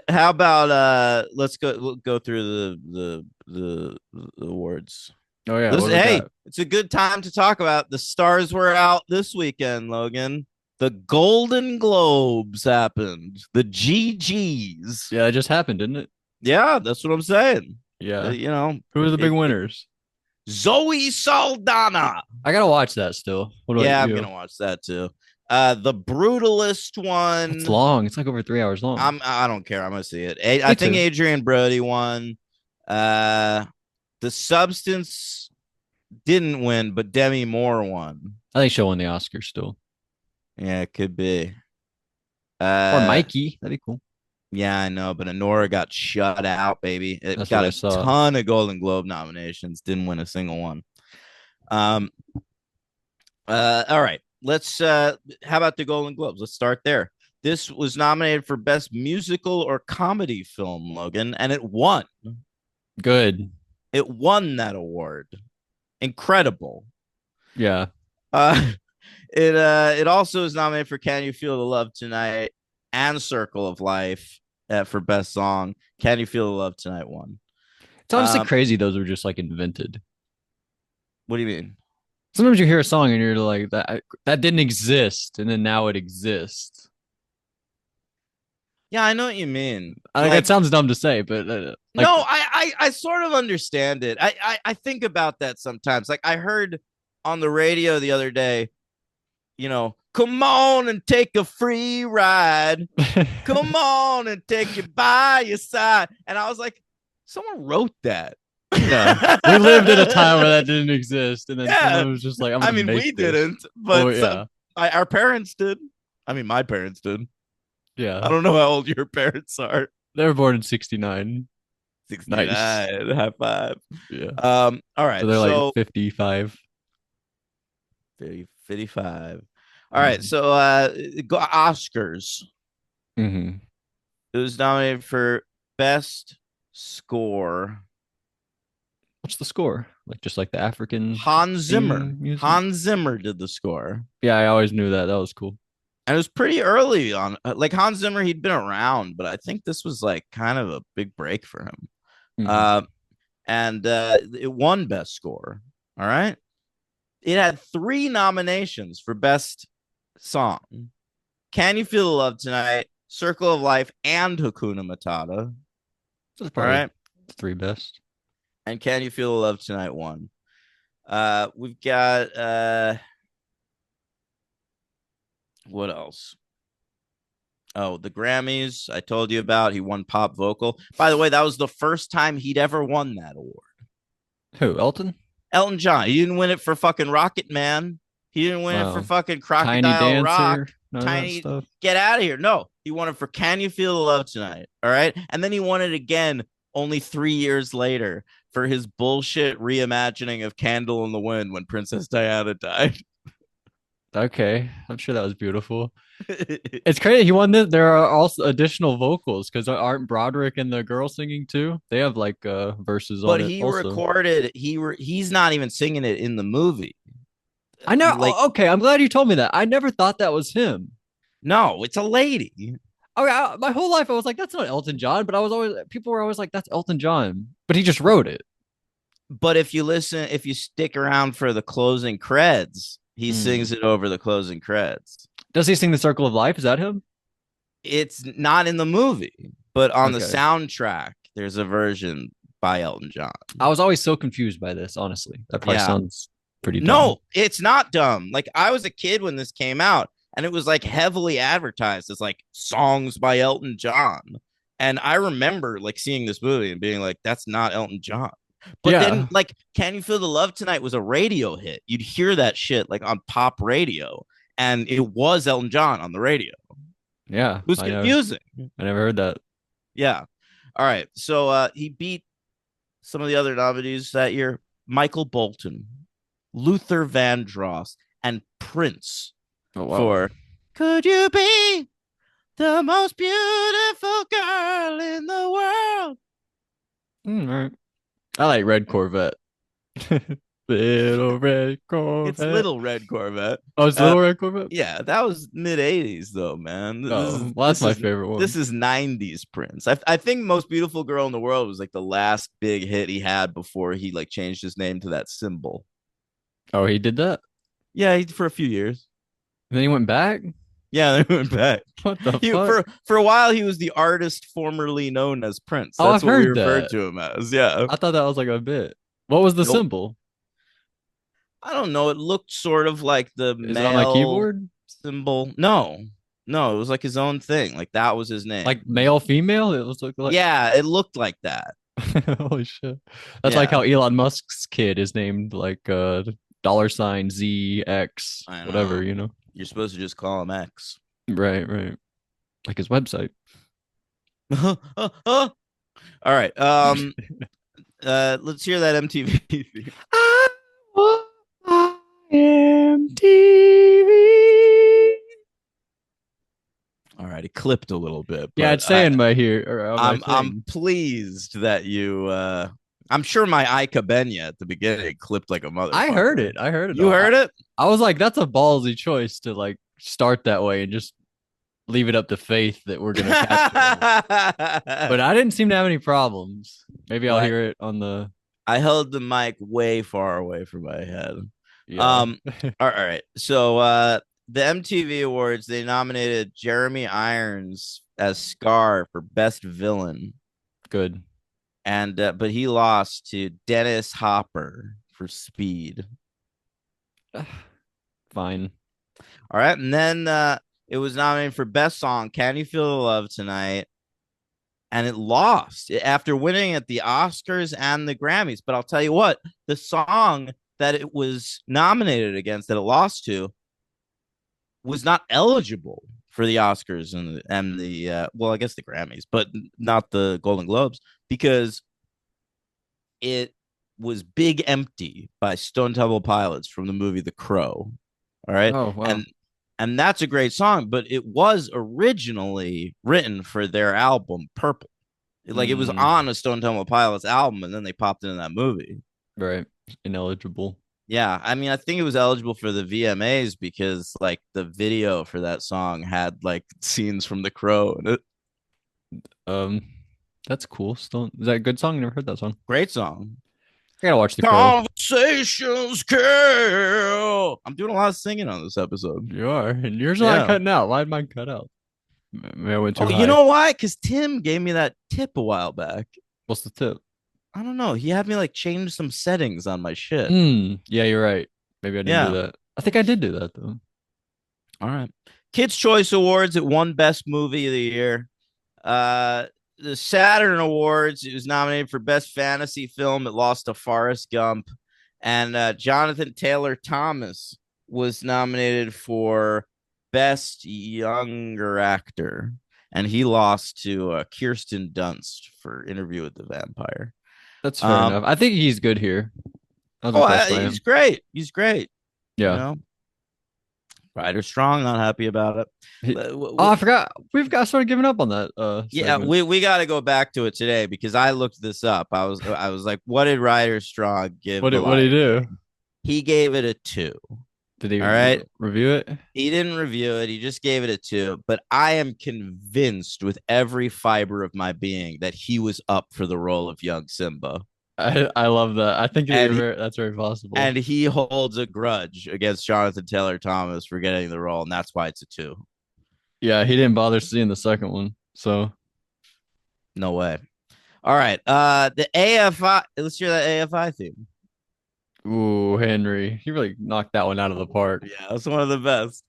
how about we'll go through the awards. Oh yeah, what Listen, do we hey, got? it's a good time to talk about the stars were out this weekend, Logan. The Golden Globes happened. The GGs. Yeah, it just happened, didn't it? Yeah, that's what I'm saying. Yeah. You know, Who are the big it winners? Zoe Saldana. I gotta watch that still. What about Yeah, I'm you? gonna watch that too. The brutalist It's one. long. It's like over 3 hours long. I don't care. I'm gonna see it. I Me think too. Adrian Brody won. Uh, the substance didn't win, but Demi Moore won. I think she'll win the Oscar still. Yeah, it could be. Or Uh, Mikey. That'd be cool. yeah, I know, but Honora got shut out, baby. It That's what got I a saw. ton of Golden Globe nominations, didn't win a single one. Um, all right. Let's how about the Golden Globes? Let's start there. This was nominated for Best Musical or Comedy Film, Logan, and it won. Good. It won that award. Incredible. Yeah. Uh it also is nominated for Can You Feel the Love Tonight and Circle of Life for Best Song. Can You Feel the Love Tonight won. It's honestly crazy those were just like invented. What do you mean? Sometimes you hear a song and you're like that didn't exist and then now it exists. Yeah, I know what you mean. Like that Like sounds dumb to say, but no, I sort of understand it. I think about that sometimes. Like I heard on the radio the other day, come on and take a free ride. Come on and take you by your side. And I was like, someone wrote that. yeah. We lived at a time where that didn't exist, and then Yeah. someone was just like, "I'm I gonna mean, make we this." didn't, Oh but yeah, our parents did. I mean, my parents did. I yeah. don't know how old your parents are. They were born in '69. Nice. 69. High five. Yeah. All So right. they're like So 55. 55. All right. Mm-hmm. So Oscars. Mm-hmm. It was nominated for Best Score. What's the score? Like just like the African Hans Zimmer. theme music? Hans Zimmer did the score. Yeah, I always knew that. That was cool. And it was pretty early on. Like Hans Zimmer, he'd been around, but I think this was like kind of a big break for him. Mm-hmm. Uh, and it won Best Score. All right. It had 3 nominations for Best Song: Can You Feel the Love Tonight, Circle of Life, and Hakuna Matata. So it's All probably right. the three best. And Can You Feel the Love Tonight won. We've got what else? Oh, the Grammys I told you about. He won pop vocal. By the way, that was the first time he'd ever won that award. Who? Elton? Elton John. He didn't win it for fucking Rocket Man. He didn't win it for Wow. fucking Tiny Crocodile Rock. Dancer? None of that Tiny, stuff. get out of here. No, he won it for Can You Feel the Love Tonight? All right. And then he won it again only 3 years later for his bullshit reimagining of Candle in the Wind when Princess Diana died. Okay, I'm sure that was beautiful. It's crazy. He won this. There are also additional vocals because aren't Broderick and the girl singing too? They have like verses on But it he also. recorded, he's not even singing it in the movie. I know. Like, Okay, I'm glad you told me that. I never thought that was him. no, it's a lady. Okay, my whole life I was like, that's not Elton John, but I was always people were always like, that's Elton John, but he just wrote it. But if you stick around for the closing creds, he Hmm. sings it over the closing creds. Does he sing the Circle of Life? Is that him? It's not in the movie, but on the Okay. soundtrack, there's a version by Elton John. I was always so confused by this. Honestly, that probably Yeah. sounds pretty dumb. No, it's not dumb. Like I was a kid when this came out, and it was like heavily advertised as like songs by Elton John. And I remember like seeing this movie and being like, that's not Elton John. But then, Yeah. like, Can You Feel the Love Tonight was a radio hit. You'd hear that shit like on pop radio, and it was Elton John on the radio. Yeah. It was I know. confusing. I never heard that. Yeah. All right. So he beat some of the other nominees that year: Michael Bolton, Luther Vandross, and Prince Oh wow. for Could You Be the Most Beautiful Girl in the World? All right. I like Red Corvette. Little Red It's Corvette. Little Red Corvette. Oh, it's Uh, Little Red Corvette? yeah, that was mid '80s though, man. Oh, well, that's my favorite This one. is '90s Prince. I think Most Beautiful Girl in the World was like the last big hit he had before he like changed his name to that symbol. Oh, he did that? Yeah, for a few years. And then he went back? Yeah, they went back. What the He fuck? for a while he was the artist formerly known as Prince. Oh, That's I've what we heard referred that. to him as. Yeah. I thought that was like a bit. What was the Nope. symbol? I don't know. It looked sort of like the Is it on my male keyboard? symbol. No, no, it was like his own thing. Like that was his name. Like male, female? It was like Yeah, it looked like that. holy shit. That's like Yeah, how Elon Musk's kid is named like dollar sign ZX, I whatever, know. you know. You're supposed to just call him X. Right, right. Like his website. All right. Let's hear that MTV theme. I want IMTV. All right, it clipped a little bit, Yeah, but it's saying my here or on my I'm thing. pleased that you I'm sure my Ika Benya at the beginning clipped like a I heard motherfucker. it. I heard it You all. heard it? I was like, that's a ballsy choice to like start that way and just leave it up to faith that we're gonna capture it. But I didn't seem to have any problems. Maybe I'll Well, hear it on the I held the mic way far away from my head. yeah. Um, all right. So the MTV Awards, they nominated Jeremy Irons as Scar for Best Villain, Good. and but he lost to Dennis Hopper for Speed. Fine. All right, and then it was nominated for Best Song, Can You Feel the Love Tonight? And it lost after winning at the Oscars and the Grammys. But I'll tell you what, the song that it was nominated against that it lost to was not eligible for the Oscars and the well, I guess the Grammys, but not the Golden Globes because it was Big Empty by Stone Temple Pilots from the movie The Crow. All right. Oh wow. And that's a great song, but it was originally written for their album Purple. Like it was Mm, on a Stone Temple Pilots album, and then they popped into that movie. right. Ineligible. Yeah, I mean, I think it was eligible for the VMAs because like the video for that song had like scenes from The Crow in it. Um, that's cool. Still, is that a good song? I never heard that song. Great song. I gotta watch The Crow. Conversations kill. I'm doing a lot of singing on this episode. You are, and yours are not Yeah. cutting out. Why did mine cut out? Maybe I went too Oh, you high. know why? Because Tim gave me that tip a while back. What's the tip? I don't know. He had me like change some settings on my shit. Yeah, you're right. Maybe I didn't do Yeah. that. I think I did do that though. All right. Kids Choice Awards, it won Best Movie of the Year. Uh, the Saturn Awards, it was nominated for Best Fantasy Film. It lost to Forrest Gump. And Jonathan Taylor Thomas was nominated for Best Younger Actor. And he lost to Kirsten Dunst for Interview with the Vampire. That's fair Um, enough. I think he's good here. I was impressed by he's him. great. He's great. You Yeah. know, Ryder Strong, not happy about it. Oh, I forgot. We've got started giving up on that Yeah, segment. we got to go back to it today because I looked this up. I was like, what did Ryder Strong give the What did he Lion do? King? He gave it a 2. Did he All right. review it? He didn't review it. He just gave it a 2. But I am convinced with every fiber of my being that he was up for the role of young Simba. I love that. I think And he, that's very possible. and he holds a grudge against Jonathan Taylor Thomas for getting the role, and that's why it's a 2. Yeah, he didn't bother seeing the second one. So No way. All right. The AFI. Let's hear that AFI theme. ooh, Henry. He really knocked that one out of the park. Yeah, that's one of the best.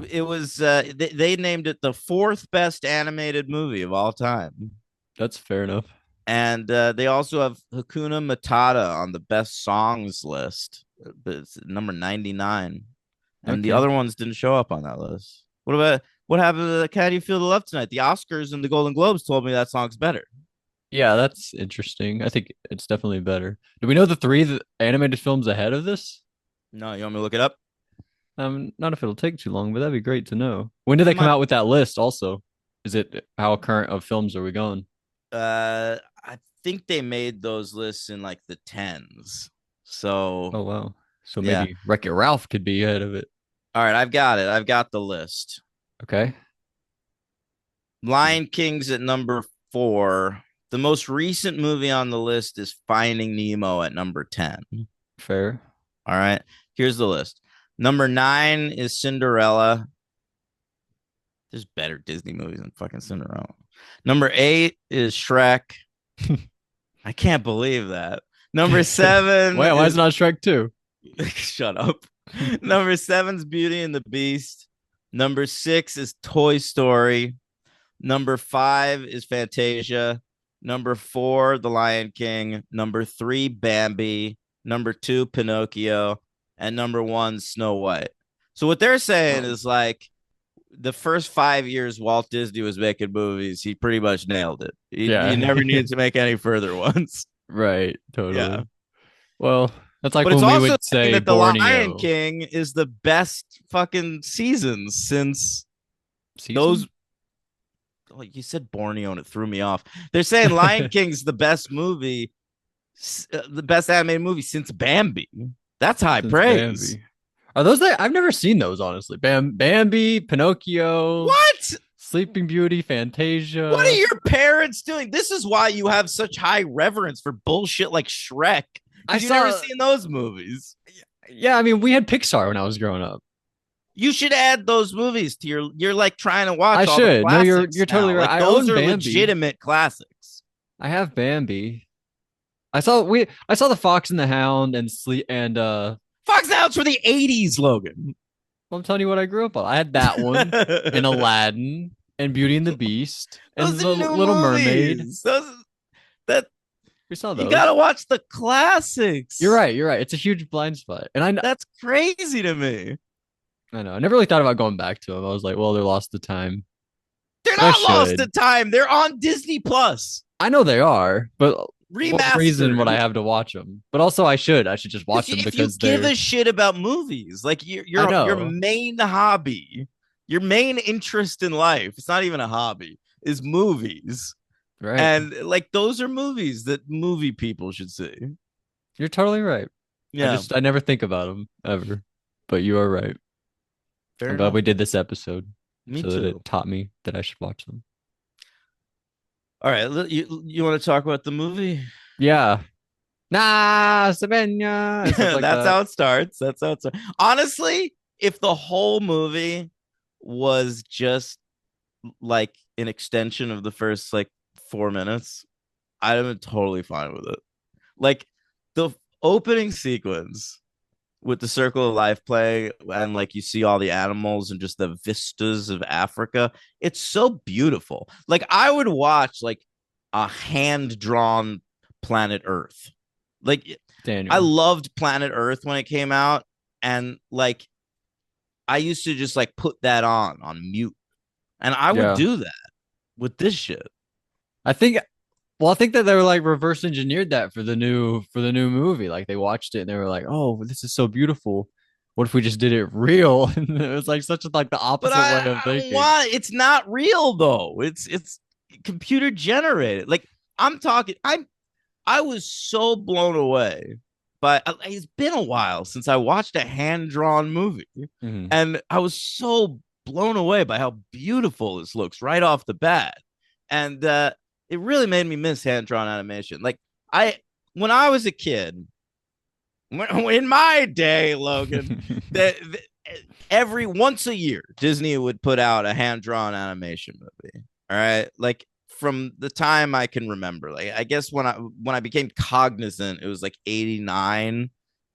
It was they named it the 4th best animated movie of all time. That's fair enough. And they also have Hakuna Matata on the best songs list, but it's number 99. And the Okay. other ones didn't show up on that list. What happened to the How Do You Feel the Love Tonight? The Oscars and the Golden Globes told me that song's better. Yeah, that's interesting. I think it's definitely better. Do we know the three animated films ahead of this? No, you want me to look it up? Not if it'll take too long, but that'd be great to know. When did I they come might. out with that list also? Is it how current of films are we going? I think they made those lists in like the tens. So Oh wow. So yeah. maybe Wreck-It Ralph could be ahead of it. All right, I've got it. I've got the list. Okay. Lion King's at number 4. The most recent movie on the list is Finding Nemo at number 10. Fair. All right. Here's the list. Number 9 is Cinderella. There's better Disney movies than fucking Cinderella. Number 8 is Shrek. I can't believe that. Number 7 Why is is it not Shrek 2? shut up. Number 7's Beauty and the Beast. Number 6 is Toy Story. Number 5 is Fantasia. Number 4, The Lion King. Number 3, Bambi. Number 2, Pinocchio. And number 1, Snow White. So what they're saying Oh, is like the first 5 years Walt Disney was making movies, he pretty much nailed it. You yeah. never needed to make any further ones. Right, Yeah. totally. Well, that's like But it's when we also would saying say that The Lion Borneo King is the best fucking seasons since those. season. Like you said Borneo and it threw me off. They're saying Lion King's the best movie, the best animated movie since Bambi. That's high Since praise. Bambi. Are those that I've never seen those honestly? Bambi, Pinocchio, What? Sleeping Beauty, What are Fantasia. your parents doing? This is why you have such high reverence for bullshit like Shrek I because you've never saw seen those movies. yeah, I mean we had Pixar when I was growing up. You should add those movies to your. You're like trying to watch I all the should. No, classics you're totally now. right. Like I those own are Bambi. legitimate classics. I have Bambi. I saw the Fox and the Hound and Sleep and Fox Outs for the '80s, Logan. well, I'm telling you what I grew up on. I had that one and Aladdin and Beauty and the Beast and Those the are new Little Mermaid. movies. Those that We saw you gotta those. watch the classics. You're right. It's a huge blind spot. And That's crazy to me. I know. I never really thought about going back to them. I was like, well, they're lost to time. They're But I not lost to should. time. They're on Disney Plus I know they are, but what reason would I remastered. have to watch them? But also I should. I should just watch them If you because give they're a shit about movies, like I your know. main hobby, your main interest in life, it's not even a hobby, is movies. Right. And like those are movies that movie people should see. You're totally right. Yeah, I never think about them ever. But you are right. fair I'm glad enough. we did this episode Me so that too. it taught me that I should watch them. All right, you want to talk about the movie? Yeah. Nah, Savannah and stuff like That's that. how it starts. That's how it starts. Honestly, if the whole movie was just like an extension of the first like 4 minutes, I'd have been totally fine with it. Like the opening sequence with the circle of life play and like you see all the animals and just the vistas of Africa. It's so beautiful. Like I would watch like a hand drawn Planet Earth. Like I Daniel. loved Planet Earth when it came out, and like I used to just like put that on mute, and I would Yeah. do that with this shit. I think well, I think that they were like reverse engineered that for the new movie. Like they watched it and they were like, "Oh, this is so beautiful. What if we just did it real?" And it was like such a, like the But opposite way of I don't thinking. want. It's not real though. It's computer generated. Like I'm talking. I was so blown away. But it's been a while since I watched a hand drawn movie, Mhm. and I was so blown away by how beautiful this looks right off the bat, and it really made me miss hand drawn animation. Like I, when I was a kid, in my day, Logan, that every once a year Disney would put out a hand drawn animation movie. All right, like from the time I can remember. Like I guess when I became cognizant, it was like '89,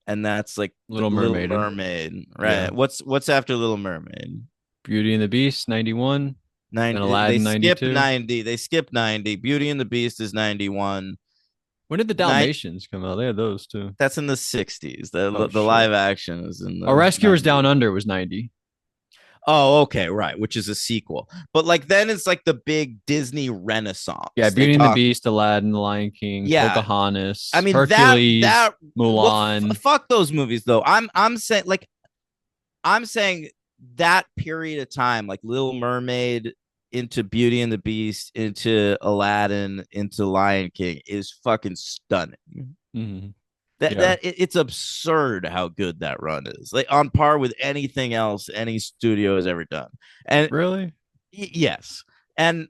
and that's like the Little Little Mermaid. Mermaid, Yeah. right? What's after Little Mermaid? Beauty and the Beast, 91. and 90, they Aladdin skip 92. 90. They skip 90. Beauty and the Beast is 91. When did the Night Dalmatians come out? They had those too. That's in the 60s. Oh The shit. live action is in Oh, the Rescuers Down 90s. Under was 90. Oh, okay, right, which is a sequel. But like then it's like the big Disney Yeah, renaissance. They Beauty and the talk Beast, Aladdin, The Lion King, yeah, I Pocahontas, mean Hercules, well Mulan. fuck those movies though. I'm saying that period of time, like Little Mermaid into Beauty and the Beast, into Aladdin, into Lion King, is fucking stunning. Mhm. That Yeah. it's absurd how good that run is. Like on par with anything else any studio has ever done. And Really? yes, and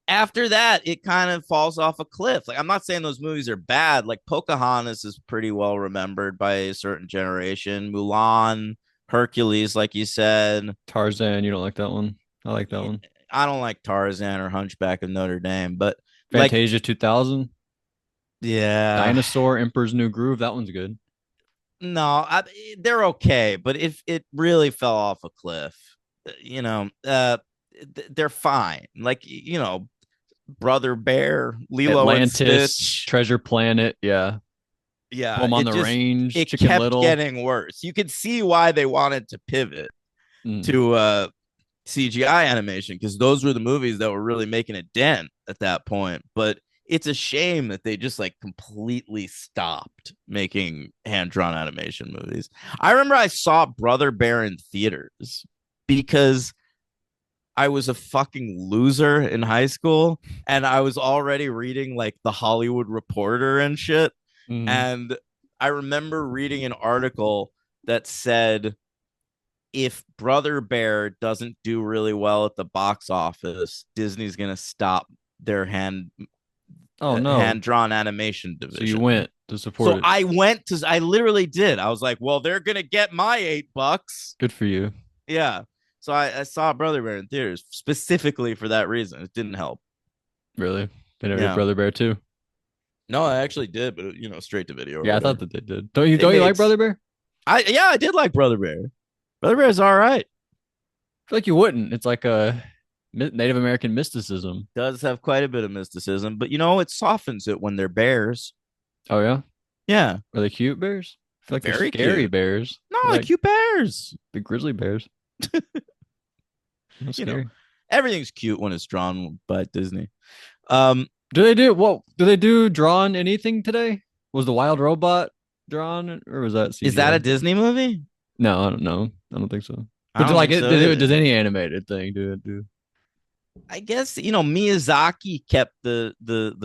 after that, it kind of falls off a cliff. Like I'm not saying those movies are bad. Like Pocahontas is pretty well remembered by a certain generation. Mulan, Hercules, like you said. Tarzan, you don't like that one? I like that one. I don't like Tarzan or Hunchback of Notre Dame, but like, Fantasia 2000, yeah, Dinosaur, Emperor's New Groove. That one's good. no, they're okay. But if it really fell off a cliff, you know, they're fine. Like Brother Bear, Lilo and Atlantis, Stitch. Treasure Planet. Yeah. Yeah, Home on the Range, it Chicken kept Little. getting worse. You could see why they wanted to pivot Mm. to CGI animation because those were the movies that were really making a dent at that point. But it's a shame that they just like completely stopped making hand drawn animation movies. I remember I saw Brother Bear in theaters because I was a fucking loser in high school and I was already reading like the Hollywood Reporter and shit. Mm. And I remember reading an article that said if Brother Bear doesn't do really well at the box office, Disney's going to stop their Oh no. hand drawn animation So you division. went to support So it. I literally did. I was like, well, they're going to get my $8. Good for you. Yeah. So I saw Brother Bear in theaters specifically for that reason. It didn't help. Really? They never did Yeah. Brother Bear too. No, I actually did, but straight to video or Yeah, I thought whatever. that they did. Don't you They don't you made like Brother Bear? I did like Brother Bear. Brother Bear is all right. I feel like you wouldn't. It's like a Native American mysticism. Does have quite a bit of mysticism, but it softens it when they're bears. Oh yeah? Yeah, Are they cute bears? I feel like they're very scary cute. bears. No, They're they're like cute bears. big grizzly bears. That's You know, scary. everything's cute when it's drawn by Disney. Um, Do they do drawn anything today? Was the wild robot drawn or was that is that a CGI? Disney movie? No, I don't know. I don't think so. I But don't think so does either. any animated thing do it do? I guess Miyazaki kept the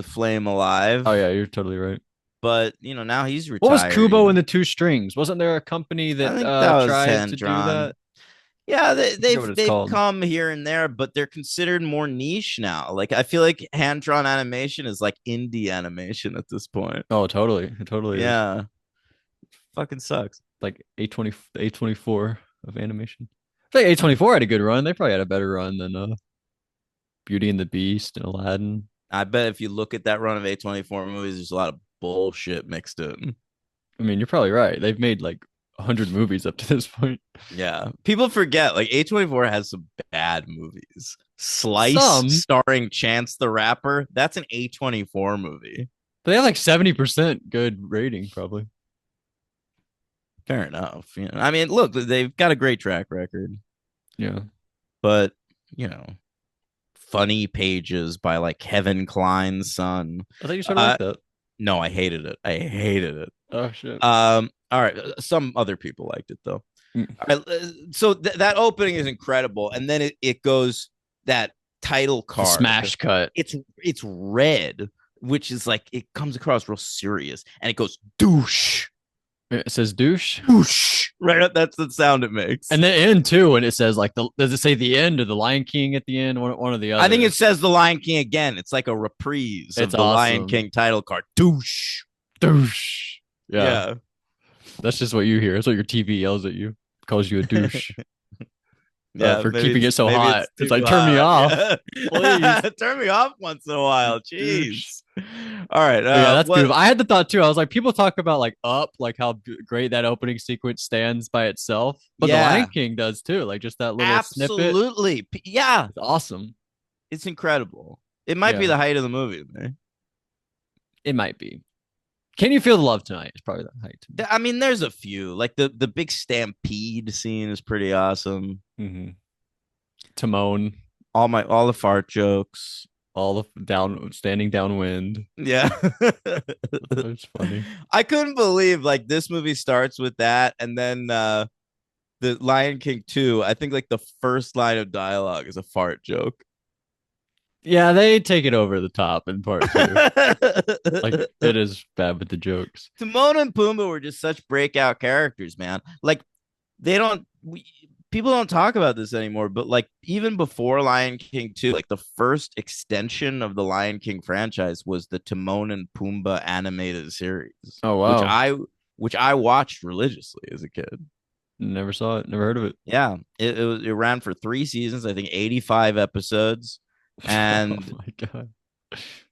flame Oh alive, yeah, you're totally right. but now he's What was retired. Kubo and the Two Strings? Wasn't there a company I that think that was tried hand to do drawn. that? Yeah, I forget what it's they've called. come here and there, but they're considered more niche now. Like I feel like hand drawn animation is like indie animation at this point. Oh, totally. It totally is. Yeah, fucking sucks. Like A24 of animation. I think A24 had a good run. They probably had a better run than Beauty and the Beast and Aladdin. I bet if you look at that run of A24 movies, there's a lot of bullshit mixed in. I mean, you're probably right. They've made like 100 movies up to this point. Yeah, people forget like A24 has some bad movies. Slice Some, starring Chance the Rapper. That's an A24 movie. but they have like 70% good rating, probably. Fair enough. I mean, look, they've got a great track record, Yeah. but you know, funny pages by like Kevin Kline's son. I think you sort of like that. No, I hated it. I hated it. Oh, shit. All right. Some other people liked it though. Mm. All right. So that opening is incredible, and then it goes that title The card. smash cut. It's red, which is like it comes across real serious, and it goes douche, It says douche. douche. Right. That's the sound it makes. And then end too, and it says like does it say the end or the Lion King at the end? One or the other. I think it says the Lion King again. It's like a reprise of It's the Lion awesome. King title card. Douche. Douche. Yeah. Yeah. That's just what you hear. That's what your TV yells at you. Calls you a douche. Yeah, For maybe keeping it so maybe hot. too It's like turn me hot. off. Yeah. Please. Turn me off once in a while. Douche. Jeez. All right. But yeah, that's What? beautiful. I had the thought too. I was like, people talk about like Up, like how great that opening sequence stands by itself, but The Lion Yeah, King does too. Like just that little snippet, absolutely. Yeah, it's awesome. it's incredible. It might be Yeah, the height of the movie, man. it might be. Can you feel the love tonight? It's probably that height to me. I mean, there's a few. Like the big stampede scene is pretty awesome. Mm-hmm. Timon, All the fart jokes. all the down standing downwind. Yeah. That's funny. I couldn't believe like this movie starts with that and then the Lion King 2, I think like the first line of dialogue is a fart joke. Yeah, they take it over the top in part two. Like it is bad with the jokes. Timon and Pumbaa were just such breakout characters, man. Like they don't people don't talk about this anymore, but like even before Lion King 2, like the first extension of the Lion King franchise was the Timon and Pumbaa animated series, Oh wow. which I watched religiously as a kid. Never saw it, never heard of it. Yeah, it ran for 3 seasons, I think 85 episodes, Oh and my god.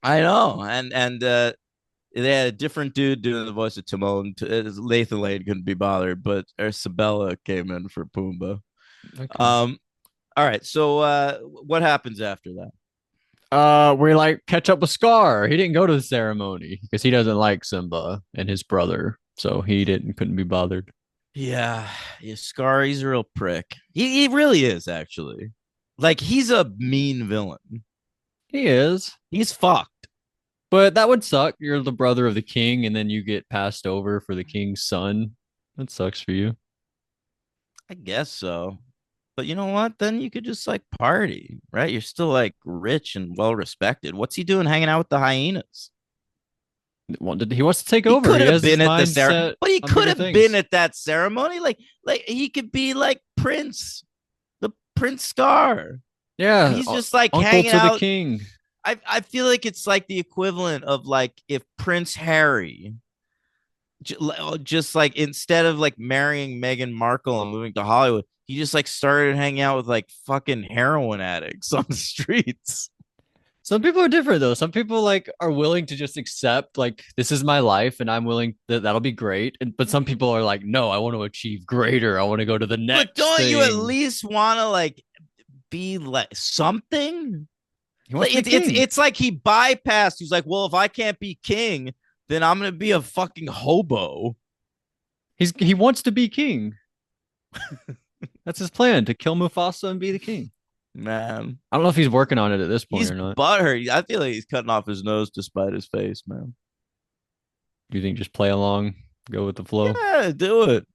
I know, and they had a different dude doing the voice of Timon. Nathan Lane couldn't be bothered, but Sabella came in for Pumbaa. Okay. Um, all right, so what happens after that? We like catch up with Scar. He didn't go to the ceremony because he doesn't like Simba and his brother, so he didn't couldn't be bothered. Yeah, yeah, Scar, he's a real prick. He really is actually. Like he's a mean villain. He is, He's fucked. but that would suck. You're the brother of the king, and then you get passed over for the king's son. That sucks for you. I guess so. But you know what? Then you could just like party, right? You're still like rich and well respected. What's he doing hanging out with the hyenas? He wants to take He over. could He have has his been at the ceremony, mindset but he on could bigger have been things. at that ceremony. Like he could be like the Prince Scar, and Yeah, he's just like uncle hanging to the out. king. I feel like it's like the equivalent of like if Prince Harry just like instead of like marrying Meghan Markle and moving to Hollywood, he just like started hanging out with like fucking heroin addicts on the streets. Some people are different though. Some people like are willing to just accept like this is my life and I'm willing that that'll be great. And but some people are like, no, I want to achieve greater. I want to go to the But next don't you at thing. least want to like be like something? He wants Like to be king. it's like he bypassed. He's like, well, if I can't be king, then I'm gonna be a fucking hobo. He wants to be king. That's his plan to kill Mufasa and be the king. Man, I don't know if he's working on it at this point he's or not. butthurt. I feel like he's cutting off his nose to spite his face, man. You think just play along, go with the flow? Yeah, do it.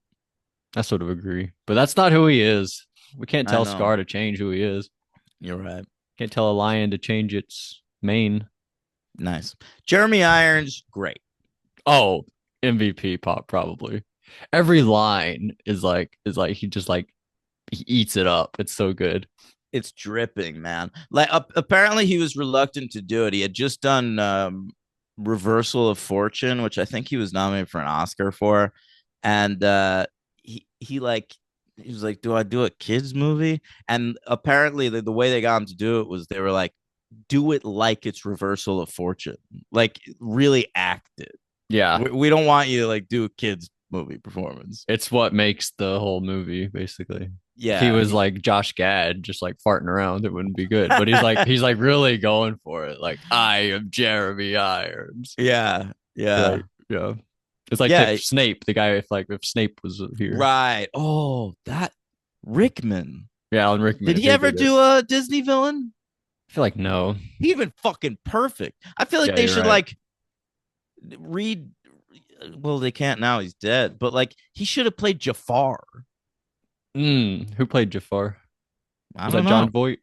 I sort of agree. But that's not who he is. We can't I tell know. Scar to change who he is. You're right. Can't tell a lion to change its mane. Nice. Jeremy Irons, great. Oh, MVP pop probably. Every line is like he just like he eats it up. It's so good. It's dripping, man. Like apparently he was reluctant to do it. He had just done Reversal of Fortune, which I think he was nominated for an Oscar for, and he like he was like, "Do I do a kids movie?" And apparently the way they got him to do it was they were like, "Do it like it's Reversal of Fortune, like really act it. Yeah, We don't want you to like do a kids movie performance." it's what makes the whole movie basically. If he Yeah, was like Josh Gad, just like farting around, it wouldn't be good. But he's like really going for it. Like I am Jeremy Irons. yeah, Like yeah, yeah, it's like yeah. if Snape, the guy, if Snape was here. Right. Oh, that Rickman. Yeah, Alan Rickman. Did If he he ever did it, do a Disney villain? I feel like no. He'd been fucking perfect. I feel like Yeah, they you're should right. like read. Well, they can't now. He's dead. But like, he should have played Jafar. Who played Jafar? I Was don't that know. John Voight?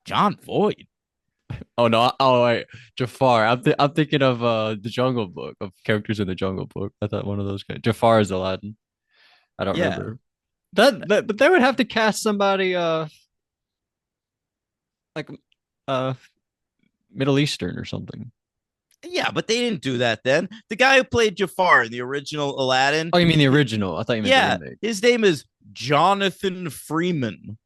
John Voight. Oh no! Oh wait, Jafar. I'm thinking of the Jungle Book of characters in the Jungle Book. I thought one of those guys. Jafar is Aladdin. I don't Yeah. remember but they would have to cast somebody like uh Middle Eastern or something. Yeah, but they didn't do that then. The guy who played Jafar in the original Aladdin, Oh, you mean the original? I thought you meant the yeah, remake. his name is Jonathan Freeman.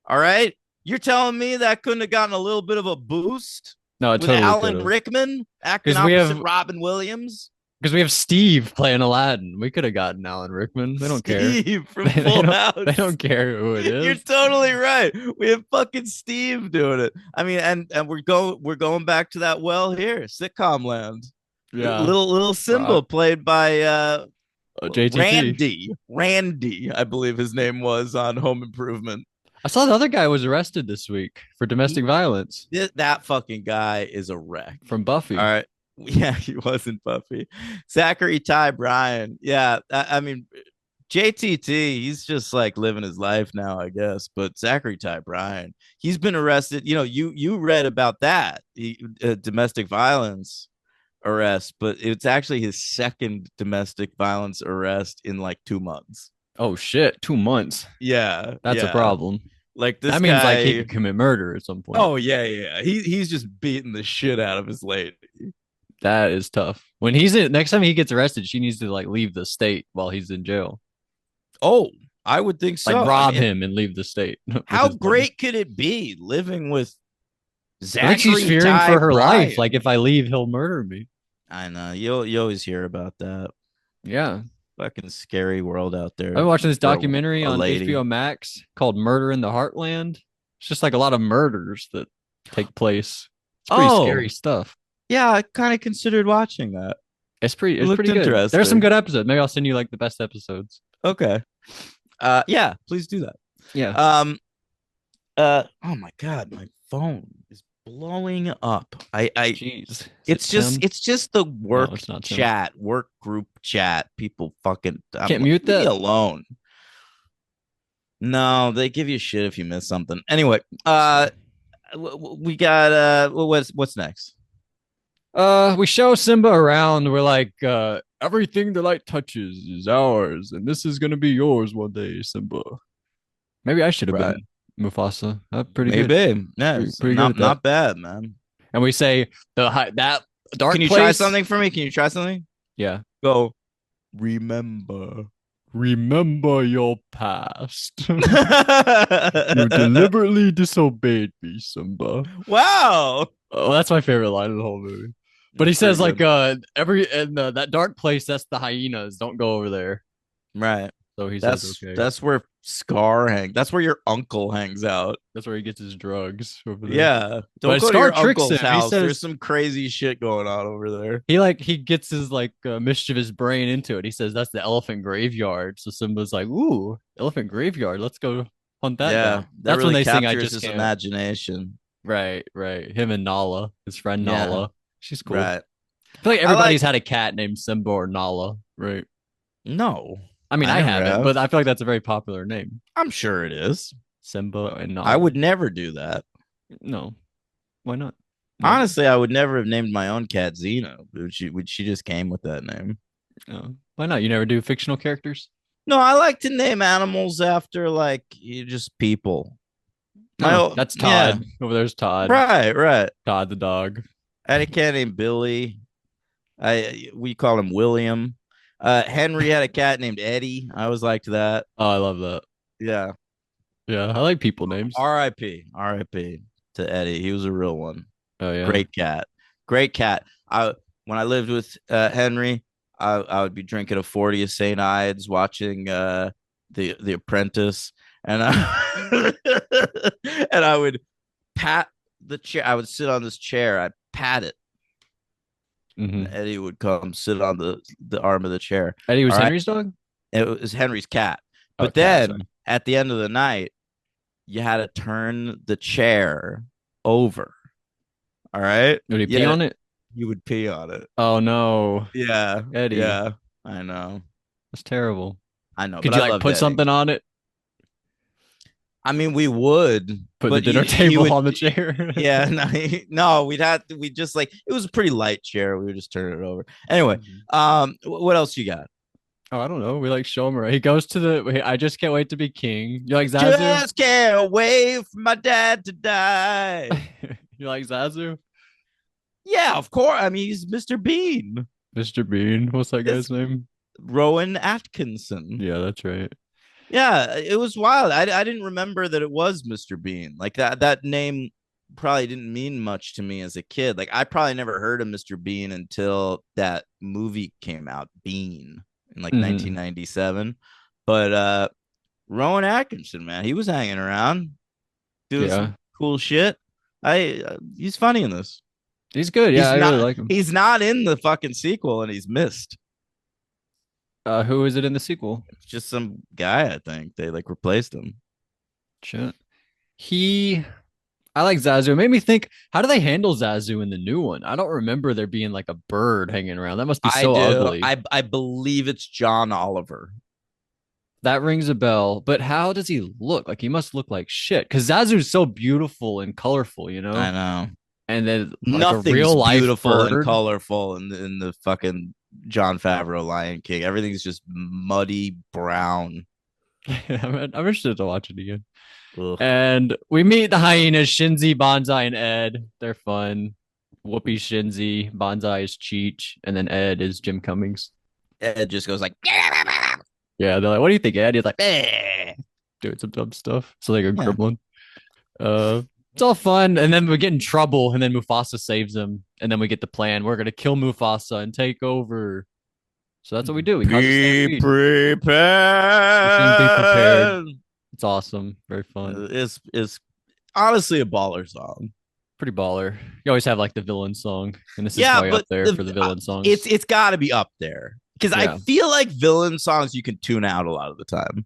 All right. You're telling me that couldn't have gotten a little bit of a boost? No, it with totally could Alan have. Rickman acting Because we opposite have Robin Williams. because we have Steve playing Aladdin. We could have gotten Alan Rickman. They don't care. Steve from They Full don't they House. don't care who it You're is. totally right. We have fucking Steve doing it. I mean, and we're going back to that well here, sitcom land. Yeah. Little Simba Rock. played by JTT. Randy, I believe his name was on Home Improvement. I saw the other guy was arrested this week for He domestic violence that fucking guy is a wreck. from All Buffy. right. Yeah, he wasn't Buffy. Zachary Ty Bryan. Yeah, I mean JTT, he's just like living his life now, I guess. But Zachary Ty Bryan, he's been arrested. You read about that domestic violence arrest, but it's actually his second domestic violence arrest in like 2 months. Oh shit, 2 months. Yeah, That's a yeah. problem. Like this That means like he guy. could commit murder at some point. Oh yeah, yeah. He's just beating the shit out of his lady. That is tough. When he's in next time he gets arrested, she needs to like leave the state while he's in jail. Oh, I would think Like so. I rob mean, him and leave the state with how his money. great could it be living with I think she's Zachary fearing Ty for her life. Bryan? Like if I leave, he'll murder me. I know you always hear about that Yeah. fucking scary world out I've there been watching this for documentary a on lady. HBO Max called Murder in the Heartland. It's just like a lot of murders that take place. It's pretty Oh, scary stuff. yeah, I kind of considered watching that. It's It looked pretty good. There's some interesting. good episodes. Maybe I'll send you like the best episodes. Okay. Yeah, please do that. Yeah. Um, oh my God, my phone is blowing up. Jeez. Is it It's just Tim? it's just the No, work it's not Tim. chat, work group chat. People fucking, I'm Can't like, mute leave me that? alone. No, they give you shit if you miss something. Anyway, we got what's next? We show Simba around. We're like, everything the light touches is ours, and this is gonna be yours one day, Simba. Maybe I should have Right. been Mufasa. Pretty good. Maybe. Yeah, Pretty, it's pretty good at that. not bad, man. And we say that Can dark you try place. something for me? Can you try something? Yeah. Go. Remember. Remember your past. You deliberately disobeyed me, Simba. Wow. Oh, that's my favorite line of the whole movie. But he That's pretty says like good. every and that dark place, that's the hyenas. Don't go over there. Right. So he says That's okay. that's where Scar hangs. That's where your uncle hangs out. That's where he gets his drugs over there. Yeah. Don't But go to Scar your tricks uncle's him. He house. There's says some crazy shit going on over there. he gets his like mischievous brain into it. He says that's the elephant graveyard. So Simba's like, "Ooh, elephant graveyard. Let's go hunt that Yeah. down." That That's when really they sing "I captures Just his Can't." imagination. Right, right. Him and Nala, his friend Yeah. Nala. She's cool. Right. I feel like I like everybody's had a cat named Simba or Nala, right? no. I mean, I I never haven't, have. but I feel like that's a very popular name. I'm sure it is. Simba and I Nala. would never do that. No, why not? No, Honestly, I would never have named my own cat Xena. She just came with that name. no. Why not? You never do fictional characters? No, I like to name animals after like just people. No, that's Yeah, Todd. Over there's Todd. right, right. Todd the dog. I had a cat named Billy. We call him William. Henry had a cat named Eddie. I always liked that. Oh, I love that. Yeah. Yeah, I like people names. R.I.P. R.I.P. to Eddie. He was a real one. Oh yeah. Great cat. Great cat. I When I lived with Henry, I would be drinking a 40 of St. Ides, watching the Apprentice, and I and I would pat the chair. I would sit on this chair. I'd pat it. And Mm-hmm. Eddie would come sit on the arm of the chair. Eddie was All right. Henry's dog. It was Henry's cat. Oh, But cat. then Sorry. at the end of the night, you had to turn the chair over. All right. Would he pee Yeah, on it? you would pee on it. Oh no, Yeah. Eddie. Yeah. I know. That's terrible. I know. Could But you I like loved put Eddie. something on it? I mean, we would, Put the but dinner he table would. on the chair. Yeah. No, no, we just like, it was a pretty light chair. We would just turn it over. Anyway, what else you got? Oh, I don't know. We like show him around. He goes to the. I just can't wait to be king. You like Zazu? Just can't wait for my dad to die. You like Zazu? Yeah, of course. I mean, he's Mr. Bean. Mr. Bean. What's that guy's It's name? Rowan Atkinson. Yeah, that's right. Yeah, it was wild. I didn't remember that it was Mr. Bean. Like that name probably didn't mean much to me as a kid. Like I probably never heard of Mr. Bean until that movie came out, Bean, in like Hmm. 1997. But Rowan Atkinson, man, he was hanging around doing some Yeah, cool shit. I He's funny in this. he's good. Yeah, He's I really not like him. he's not in the fucking sequel and he's missed. Who is it in the sequel? It's just some guy, I think. They like replaced him. Shit. He I like Zazu. It made me think, how do they handle Zazu in the new one? I don't remember there being like a bird hanging around. That must be I so do. ugly. I believe it's John Oliver. That rings a bell. But how does he look? Like he must look like shit. Because Zazu's so beautiful and colorful, you I know? know. And then like a Nothing's real life beautiful and bird. colorful in the fucking John Favreau Lion King. Everything's just muddy brown. I'm interested to watch it again. Ugh. And we meet the hyenas, Shinzi, Bonsai, and Ed. They're fun. Whoopi Shinzi, Bonsai is Cheech, and then Ed is Jim Cummings. It just goes like Yeah, they're like, "What do you think, Ed?" He's like, "Eh," doing some dumb stuff. So like a yeah. gremlin. Uh, it's all fun, and then we get in trouble, and then Mufasa saves him, and then we get the plan. We're gonna kill Mufasa and take over. So that's what we do. We cause a Be stampede. Be prepared. prepared. It's awesome. Very fun. It's honestly a baller song. Pretty baller. You always have like the villain song, and this is Yeah, probably up but there for the villain songs. it's got to be up there because I Yeah, feel like villain songs you can tune out a lot of the time.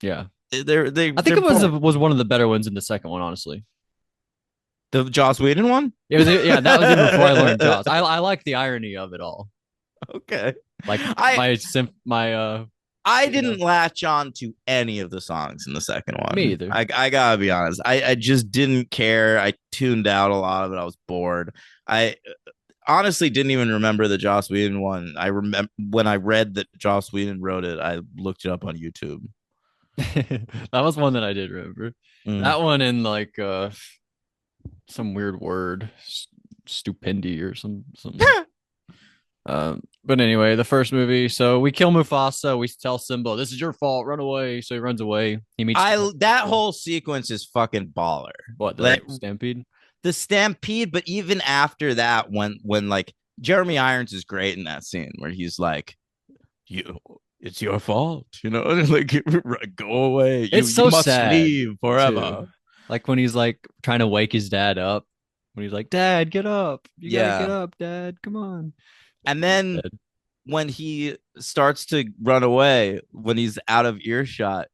yeah. I think They're it was boring. was one of the better ones in the second one, honestly. The Joss Whedon one. It was yeah, that was even before I learned Jaws. I like the irony of it all. Okay, Like I my I you know, didn't latch on to any of the songs in the second me one. either. I gotta be honest. I just didn't care. I tuned out a lot of it. I was bored. I honestly didn't even remember the Joss Whedon one. I remember when I read that Joss Whedon wrote it, I looked it up on YouTube. That was one that I did remember. Mm. That one in like some weird word, stupendi or some. But anyway, the first movie. So we kill Mufasa. We tell Simba, "This is your fault. Run away." So he runs away. He meets the I that people. whole sequence is fucking baller. What the Like stampede? the stampede, but even after that, when like Jeremy Irons is great in that scene where he's like, "You, it's your fault," like go away. It's You so must sad leave too. forever. Like when he's like trying to wake his dad up. When he's like, "Dad, get up! You gotta get Yeah, up, Dad. Come on." and He's then dead. when he starts to run away, when he's out of earshot,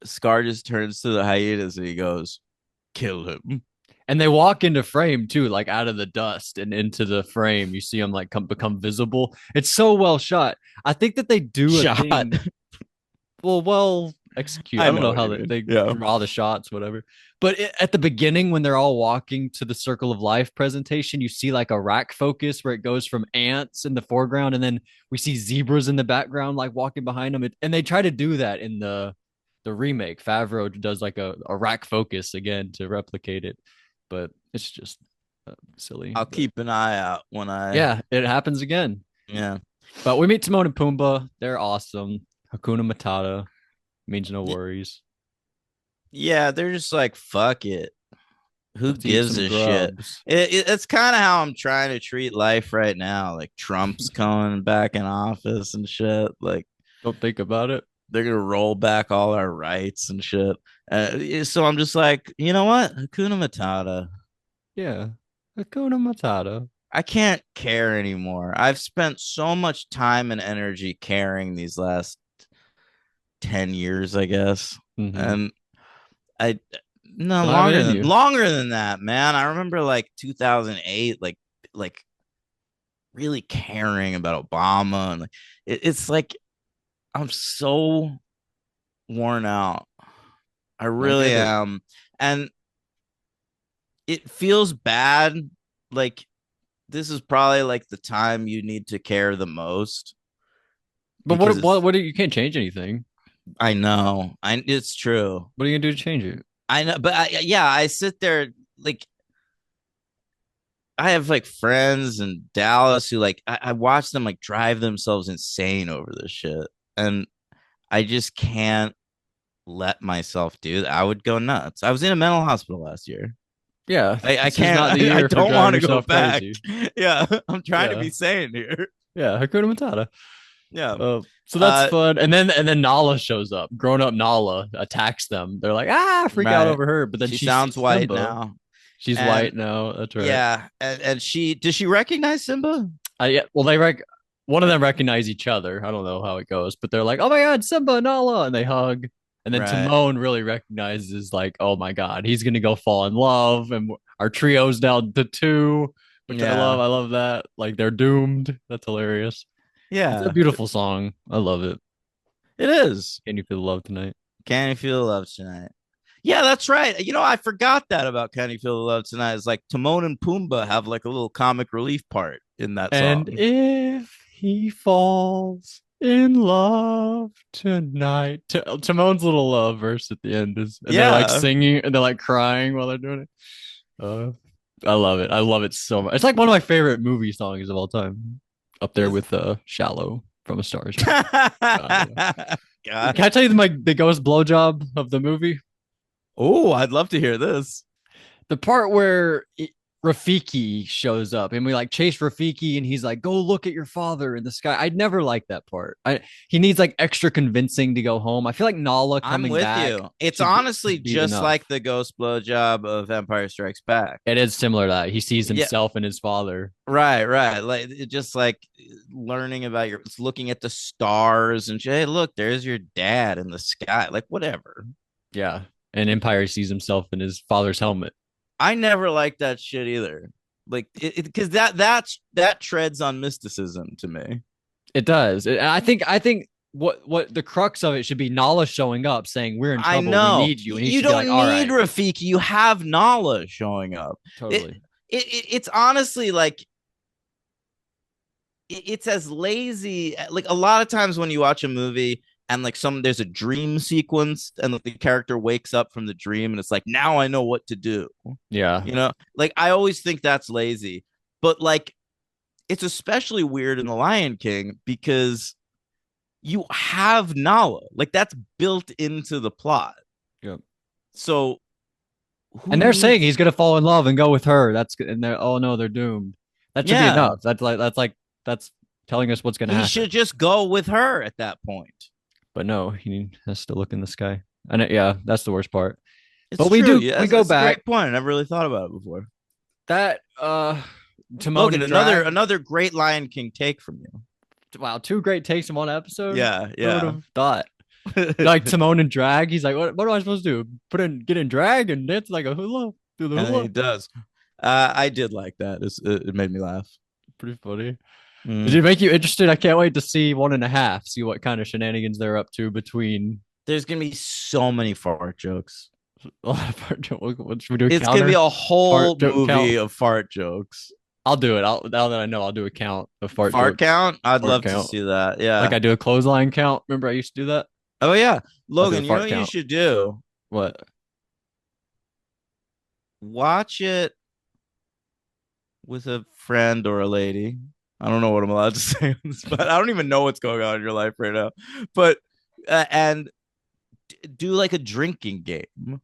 Scar just turns to the hyenas and he goes, "Kill him." And they walk into frame too, like out of the dust and into the frame. You see them like become visible. It's so well shot. I think that they do a Shot. thing well execute. I I don't know know what how you they mean. Yeah. draw the shots, whatever. But at the beginning, when they're all walking to the Circle of Life presentation, you see like a rack focus where it goes from ants in the foreground, and then we see zebras in the background, like walking behind them. And they try to do that in the remake. Favreau does like a rack focus again to replicate it, but it's just silly. I'll But keep an eye out when I yeah, it happens again. yeah. But we meet Timon and Pumbaa. They're awesome. Hakuna Matata means no worries. Yeah, they're just like fuck it. Who Let's eat gives some a shit? grubs. It's kind of how I'm trying to treat life right now. Like Trump's coming back in office and shit. Like Don't think about it. they're gonna roll back all our rights and shit. So I'm just like, you know what? Hakuna Matata. Yeah. Hakuna Matata. I can't care anymore. I've spent so much time and energy caring these last 10 years, I guess. Mm-hmm. And I no Don't have it in you. longer than that, man. I remember like 2008, like really caring about Obama, and like it's like I'm so worn out. I I really get it. am, and it feels bad. Like this is probably like the time you need to care the most But because it's. you can't change anything. I know, it's true. What are you gonna do to change it? I know, but yeah, I sit there like I have like friends in Dallas who like I watch them like drive themselves insane over this shit. And I just can't let myself do that. I would go nuts. I was in a mental hospital last year. Yeah, I this is not can't. the I year for don't driving want to go yourself back. crazy. Yeah, I'm trying to Yeah, be sane here. yeah, Hakuna Matata. Yeah. So that's Uh, fun. And then Nala shows up. Grown up Nala attacks them. They're like, freak out right. over her. But then She she sounds sees white Simba. now, She's and white now. That's right. yeah, and she does she recognize Simba? Yeah, well, one of them recognize each other. I don't know how it goes, but they're like, "Oh my God, Simba and Nala," and they hug. And then Right. Timon really recognizes, like, "Oh my God, he's gonna go fall in love," and our trio's down to two, which I love. Yeah. I love that. Like they're doomed. That's hilarious. It's a Yeah. beautiful song. I love it. It is. Can you feel the love tonight? Can you feel the love tonight? Yeah, that's right. I forgot that about Can You Feel the Love Tonight. It's like Timon and Pumbaa have like a little comic relief part in that And song. if he falls in love tonight, Timon's little love verse at the end is, and they're like Yeah. singing and they're like crying while they're doing it. Uh, I love it. I love it so much. It's like one of my favorite movie songs of all time, up there Is with "Shallow" from A Star Is Born. God. Can I tell you the ghost blowjob of the movie? Oh, I'd love to hear this. The part where Rafiki shows up and we like chase Rafiki and he's like, "Go look at your father in the sky." I'd never liked that part. He needs like extra convincing to go home. I feel like Nala I'm coming with back you. It's should honestly be just enough. like the ghost blowjob of Empire Strikes Back. It is similar to that. He sees Yeah, himself and his father. right, right. Like it just like learning about it's looking at the stars and hey, look, there's your dad in the sky. Like whatever. Yeah. And Empire sees himself in his father's helmet. I never liked that shit either. Like it because that treads on mysticism to me. It does. I think what the crux of it should be Nala showing up saying, "We're in I trouble. We know need you." And he you should be like, don't "All need right, Rafiki. You have Nala showing up. It, totally." it's honestly like it's as lazy. Like a lot of times when you watch a movie and like there's a dream sequence and the character wakes up from the dream and it's like now I know what to do. Yeah. Like I always think that's lazy, but like it's especially weird in The Lion King because you have Nala. Like that's built into the plot. Yep. So who And they're saying needs he's gonna fall in love and go with her. That's good. And they're, oh no, they're doomed. That should be yeah. enough. That's telling us what's gonna He happen. should just go with her at that point. But no, he has to look in the sky. And yeah, that's the worst part. It's But we true. do Yeah, we go that's a back. great point. I never really thought about it before. That Look Timon at and another Drag. another great Lion King take from you. Wow, two great takes in one episode. Yeah, Who would yeah. have thought? And Like Timon and Drag. He's like, what am I supposed to do? Get in drag and dance like a hula? Do the he hula? does. I did like that. It made me laugh. Pretty funny. Did Mm. it make you interested? I can't wait to see 1.5. See what kind of shenanigans they're up to between There's gonna be so many fart jokes. a lot of fart joke. What should we do? A It's gonna be counter a whole fart joke count. movie of fart jokes. I'll do it. Now that I know, I'll do a count of fart Fart jokes. count? I'd Fart love to count. see that. Like Yeah. I do a clothesline count. Remember I used to do that? Oh yeah. I'll do a Logan, you know fart what you count. should do? What? Watch it with a friend or a lady. I don't know what I'm allowed to say on this, but I don't even know what's going on in your life right now. But and do like a drinking game.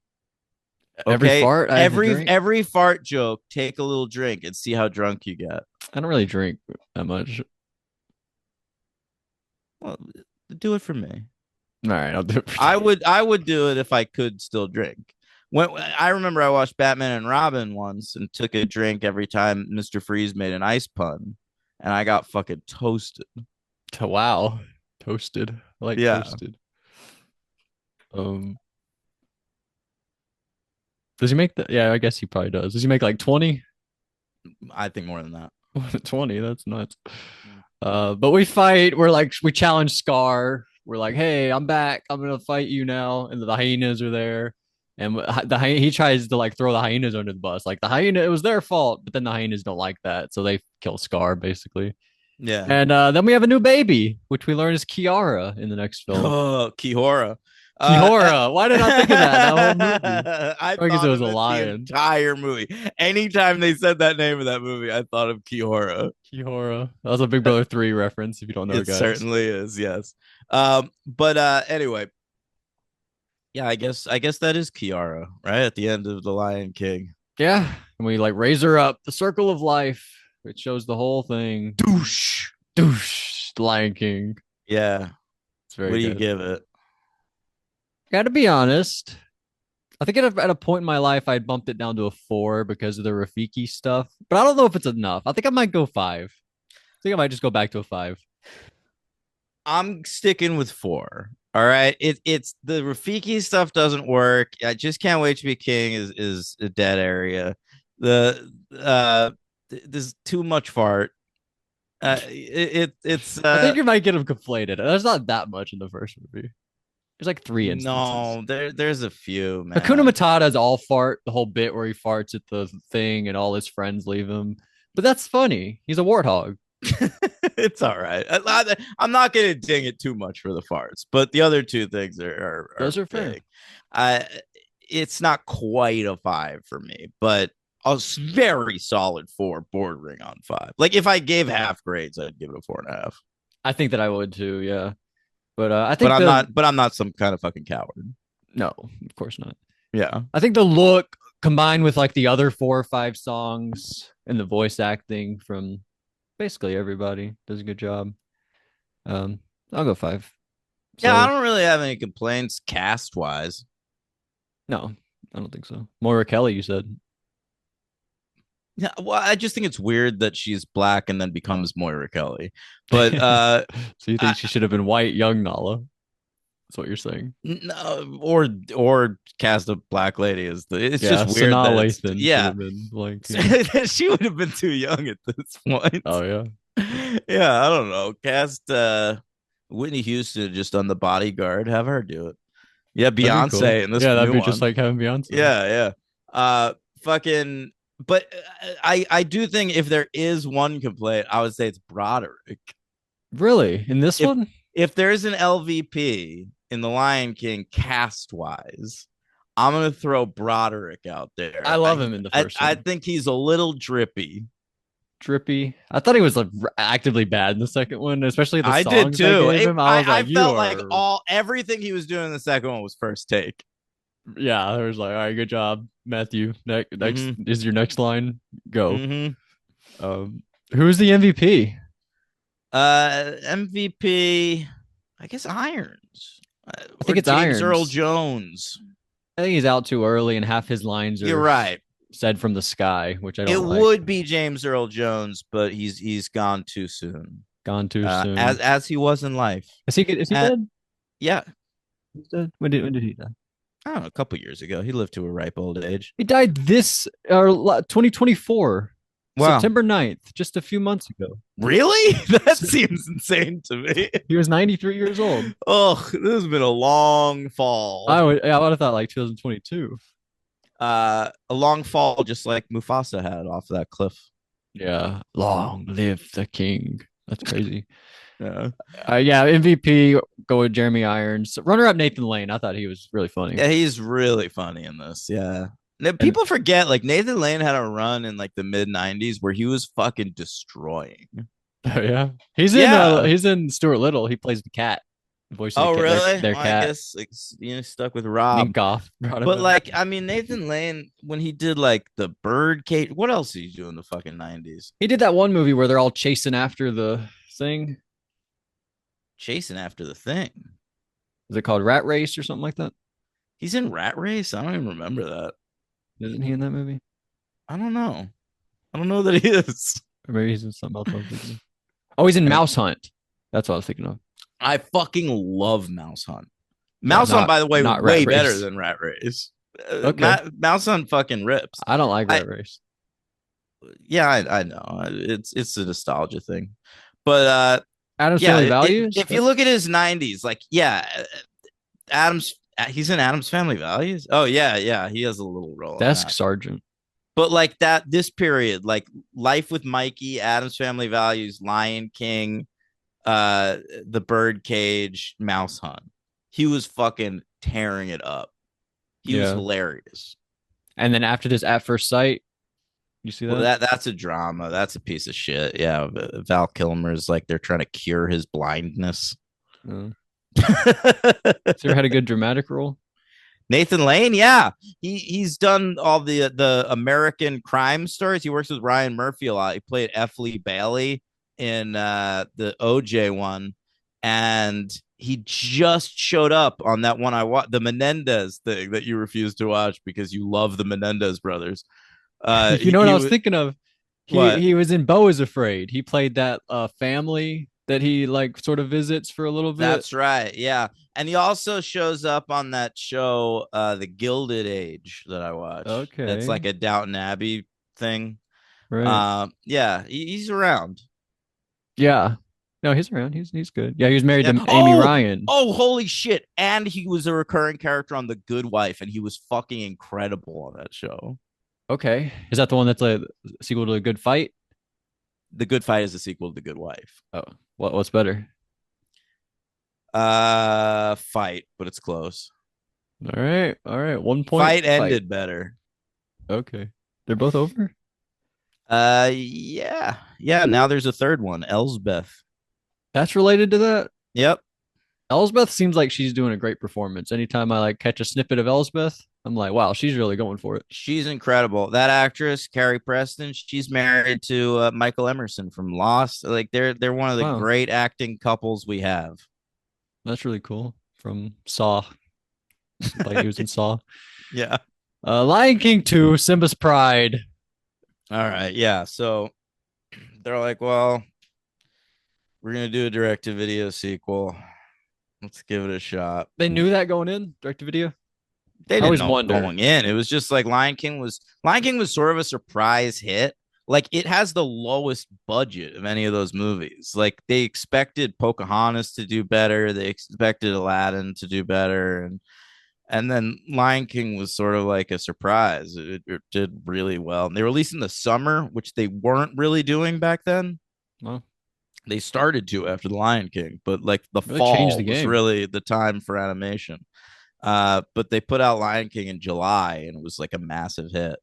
Every Okay, fart I have to drink? every fart joke, take a little drink and see how drunk you get. I don't really drink that much. Well, do it for me. All right, I'll do it. I would do it if I could still drink. When I remember I watched Batman and Robin once and took a drink every time Mr. Freeze made an ice pun, and I got fucking toasted. Wow. Toasted. I like Yeah, toasted. Um, does he make that? Yeah, I guess he probably does. Does he make like 20? I think more than that. 20, that's nuts. But we fight. We challenge Scar. We're like, hey, I'm back. I'm gonna fight you now. And the hyenas are there. And he tries to like throw the hyenas under the bus. Like the hyena, it was their fault. But then the hyenas don't like that, so they kill Scar basically. Yeah. And then we have a new baby, which we learn is Kiara in the next film. Oh, Kihora. Kihora. Why did I think of that whole movie? I I guess it thought was of a it the lion. entire movie. Anytime they said that name of that movie, I thought of Kihora. Kihora. That was a Big Brother 3 reference if you don't know, It guys. certainly is, yes. But anyway, yeah, I guess that is Kiara, right? At the end of The Lion King. Yeah, and we like raise her up the circle of life. It shows the whole thing. Douche. Douche, The Lion King. Yeah. It's What very do you good. give it? Got to be honest. I think at a point in my life, I'd bumped it down to a 4 because of the Rafiki stuff, but I don't know if it's enough. I think I might go 5. I think I might just go back to a 5. I'm sticking with 4. All right. It's the Rafiki stuff doesn't work. I just can't wait to be king is a dead area. The there's too much fart. It's I think you might get them conflated. There's not that much in the first movie. There's like 3 instances. no, there's a few, Hakuna man. Matata's all fart, the whole bit where he farts at the thing and all his friends leave him. But that's funny. He's a warthog. It's all right. I'm not gonna ding it too much for the farts, but the other two things are Those are fair. big. I it's not quite a 5 for me, but a very solid 4, bordering on 5. Like if I gave half grades, I'd give it a 4.5. I think that I would too, yeah. But I But think the I'm not some kind of fucking coward. no, of course not. Yeah. I think the look combined with like the other 4 or 5 songs and the voice acting from basically everybody does a good job. Um, I'll go 5. Yeah, I So don't really have any complaints cast wise. no, I don't think so. Moira Kelly, you said. Yeah, well, I just think it's weird that she's black and then becomes Moira Kelly. But So you think I, she should have been white, young Nala? That's what you're saying. no, or cast a black lady as the. It's just Yeah, weird Sanaa that it's Lathan should yeah. have been Lion King. She would have been too young at this point. Oh yeah, Yeah, I don't know. Cast Whitney Houston just on The Bodyguard. Have her do it. Yeah, that'd be cool. Beyonce in this Yeah, that'd new be just one. like having Beyonce. Yeah, yeah. Fucking. But I do think if there is one complaint, I would say it's Broderick. Really, in this If one, if there's an LVP in The Lion King cast wise, I'm gonna throw Broderick out I there. love him in the first I one. think he's a little drippy. Drippy. I thought he was like actively bad in the second one, especially the I did songs they too. gave him. I was I like, you felt like are, all everything he was doing in the second one was first take. yeah. There was like, all right, good job, Matthew. Next Mm-hmm. is your next line. Go. Mm-hmm. Who's the MVP? MVP, I guess Irons I or think it's James Earl Irons. Jones. I think he's out too early, and half his lines You're are right. said from the sky, which I It don't like. would be James Earl Jones, but he's gone too soon. Gone too soon. As he was in life. Is he? Is he Uh, dead? yeah, He's dead. When did he die? I don't know, a couple years ago. He lived to a ripe old age. He died this 2024, Wow. September 9th, just a few months ago. Really? That seems insane to me. He was 93 years old. Oh, this has been a long fall. I would have thought like 2022. A long fall just like Mufasa had off that cliff. Yeah. Long live the king. That's crazy. Yeah. Yeah, MVP, go with Jeremy Irons. Runner up Nathan Lane. I thought he was really funny. Yeah, he's really funny in this. Yeah. And People forget like Nathan Lane had a run in like the mid 90s where he was fucking destroying. yeah, Yeah. he's in Stuart Little. He plays the cat, voice of Oh, really? their Well, I cat. guess like, stuck with Rob. Minkoff brought him But in. like, I mean, Nathan Lane when he did like the Bird Cage. What else did he do in the fucking 90s? He did that one movie where they're all chasing after the thing. Chasing after the thing. Is it called Rat Race or something like that? He's in Rat Race. I don't even remember that. Isn't he in that movie? I don't know. I don't know that he is. Or maybe he's in something else I was thinking of. Oh, he's in Mouse Hunt. That's what I was thinking of. I fucking love Mouse Hunt. Yeah, Mouse Hunt, by the way, not way Rat better Race. than Rat Race. Okay. Mouse Hunt fucking rips. I don't like I Rat Race. yeah, I know. It's a nostalgia thing, but Adam's yeah, Family Values? if you look at his 90s, like yeah, Adams, he's in Adam's Family Values. Oh yeah, yeah, he has a little role in Desk that. Sergeant. But like that, this period, like Life with Mikey, Adam's Family Values, Lion King, The Birdcage, Mouse Hunt. He was fucking tearing it up. He was Yeah. hilarious. And then after this, At First Sight, you see Well, that? that's a drama. That's a piece of shit. Yeah, Val Kilmer's like they're trying to cure his blindness. Uh, so you ever had a good dramatic role? Nathan Lane, yeah, he's done all the American crime stories. He works with Ryan Murphy a lot. He played F. Lee Bailey in the OJ one, and he just showed up on that one I watched, the Menendez thing that you refused to watch because you love the Menendez brothers. You know what He I was was thinking of? He what? he was in Beau is Afraid. He played that family that he like sort of visits for a little bit. That's right. Yeah. And he also shows up on that show, The Gilded Age, that I watch. That's Okay. like a Downton Abbey thing. Right. Yeah, he's around. Yeah. No, he's around. He's good. Yeah, he was married Yeah. to Amy Ryan. Holy shit. And he was a recurring character on The Good Wife, and he was fucking incredible on that show. Okay. Is that the one that's a sequel to A Good Fight? The Good Fight is a sequel to The Good Wife. Oh, what's better? Fight, but it's close. All right. All right. 1 point Fight fight. ended better. Okay. They're both over? Yeah. Yeah, now there's a third one, Elsbeth. That's related to that? Yep. Elsbeth seems like she's doing a great performance. Anytime I like catch a snippet of Elsbeth, I'm like, wow, she's really going for it. She's incredible. That actress, Carrie Preston, she's married to Michael Emerson from Lost. Like they're one of the Wow. great acting couples we have. That's really cool. From Saw, like he was in Saw. Yeah. Lion King 2, Simba's Pride. All right. Yeah. So they're like, well, we're gonna do a direct to video sequel. Let's give it a shot. They knew that going in, direct to video. They I didn't always know wonder. going in. It was just like Lion King was sort of a surprise hit. Like it has the lowest budget of any of those movies. Like they expected Pocahontas to do better. They expected Aladdin to do better, and then Lion King was sort of like a surprise. It did really well. And they released in the summer, which they weren't really doing back then. Well, They started to after the Lion King, but like the really changed the fall was game. really the time for animation. But they put out Lion King in July, and it was like a massive hit.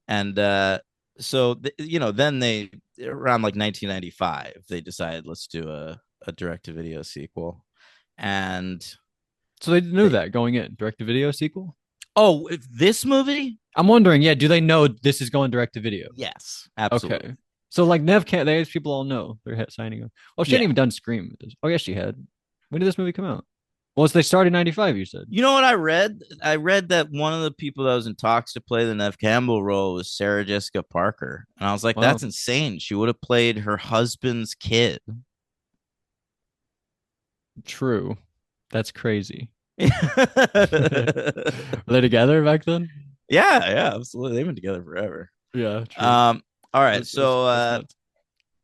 And then they around like 1995, they decided let's do a direct to video sequel. And So they knew they that going in, direct to video sequel. oh, this movie? I'm wondering, yeah, do they know this is going direct to video? Yes, Okay. absolutely. So like Nev can't, they people all know they're signing up. Well, she hadn't Yeah. even done Scream. Oh, yes, she had. When did this movie come out? Well, they started in 95, you said. You know what I read? I read that one of the people that was in talks to play the Nev Campbell role was Sarah Jessica Parker. And I was like, Wow. that's insane. She would have played her husband's kid. True. That's crazy. Yeah, Were they together back then? yeah, absolutely. They've been together forever. Yeah, true. Um, all right. So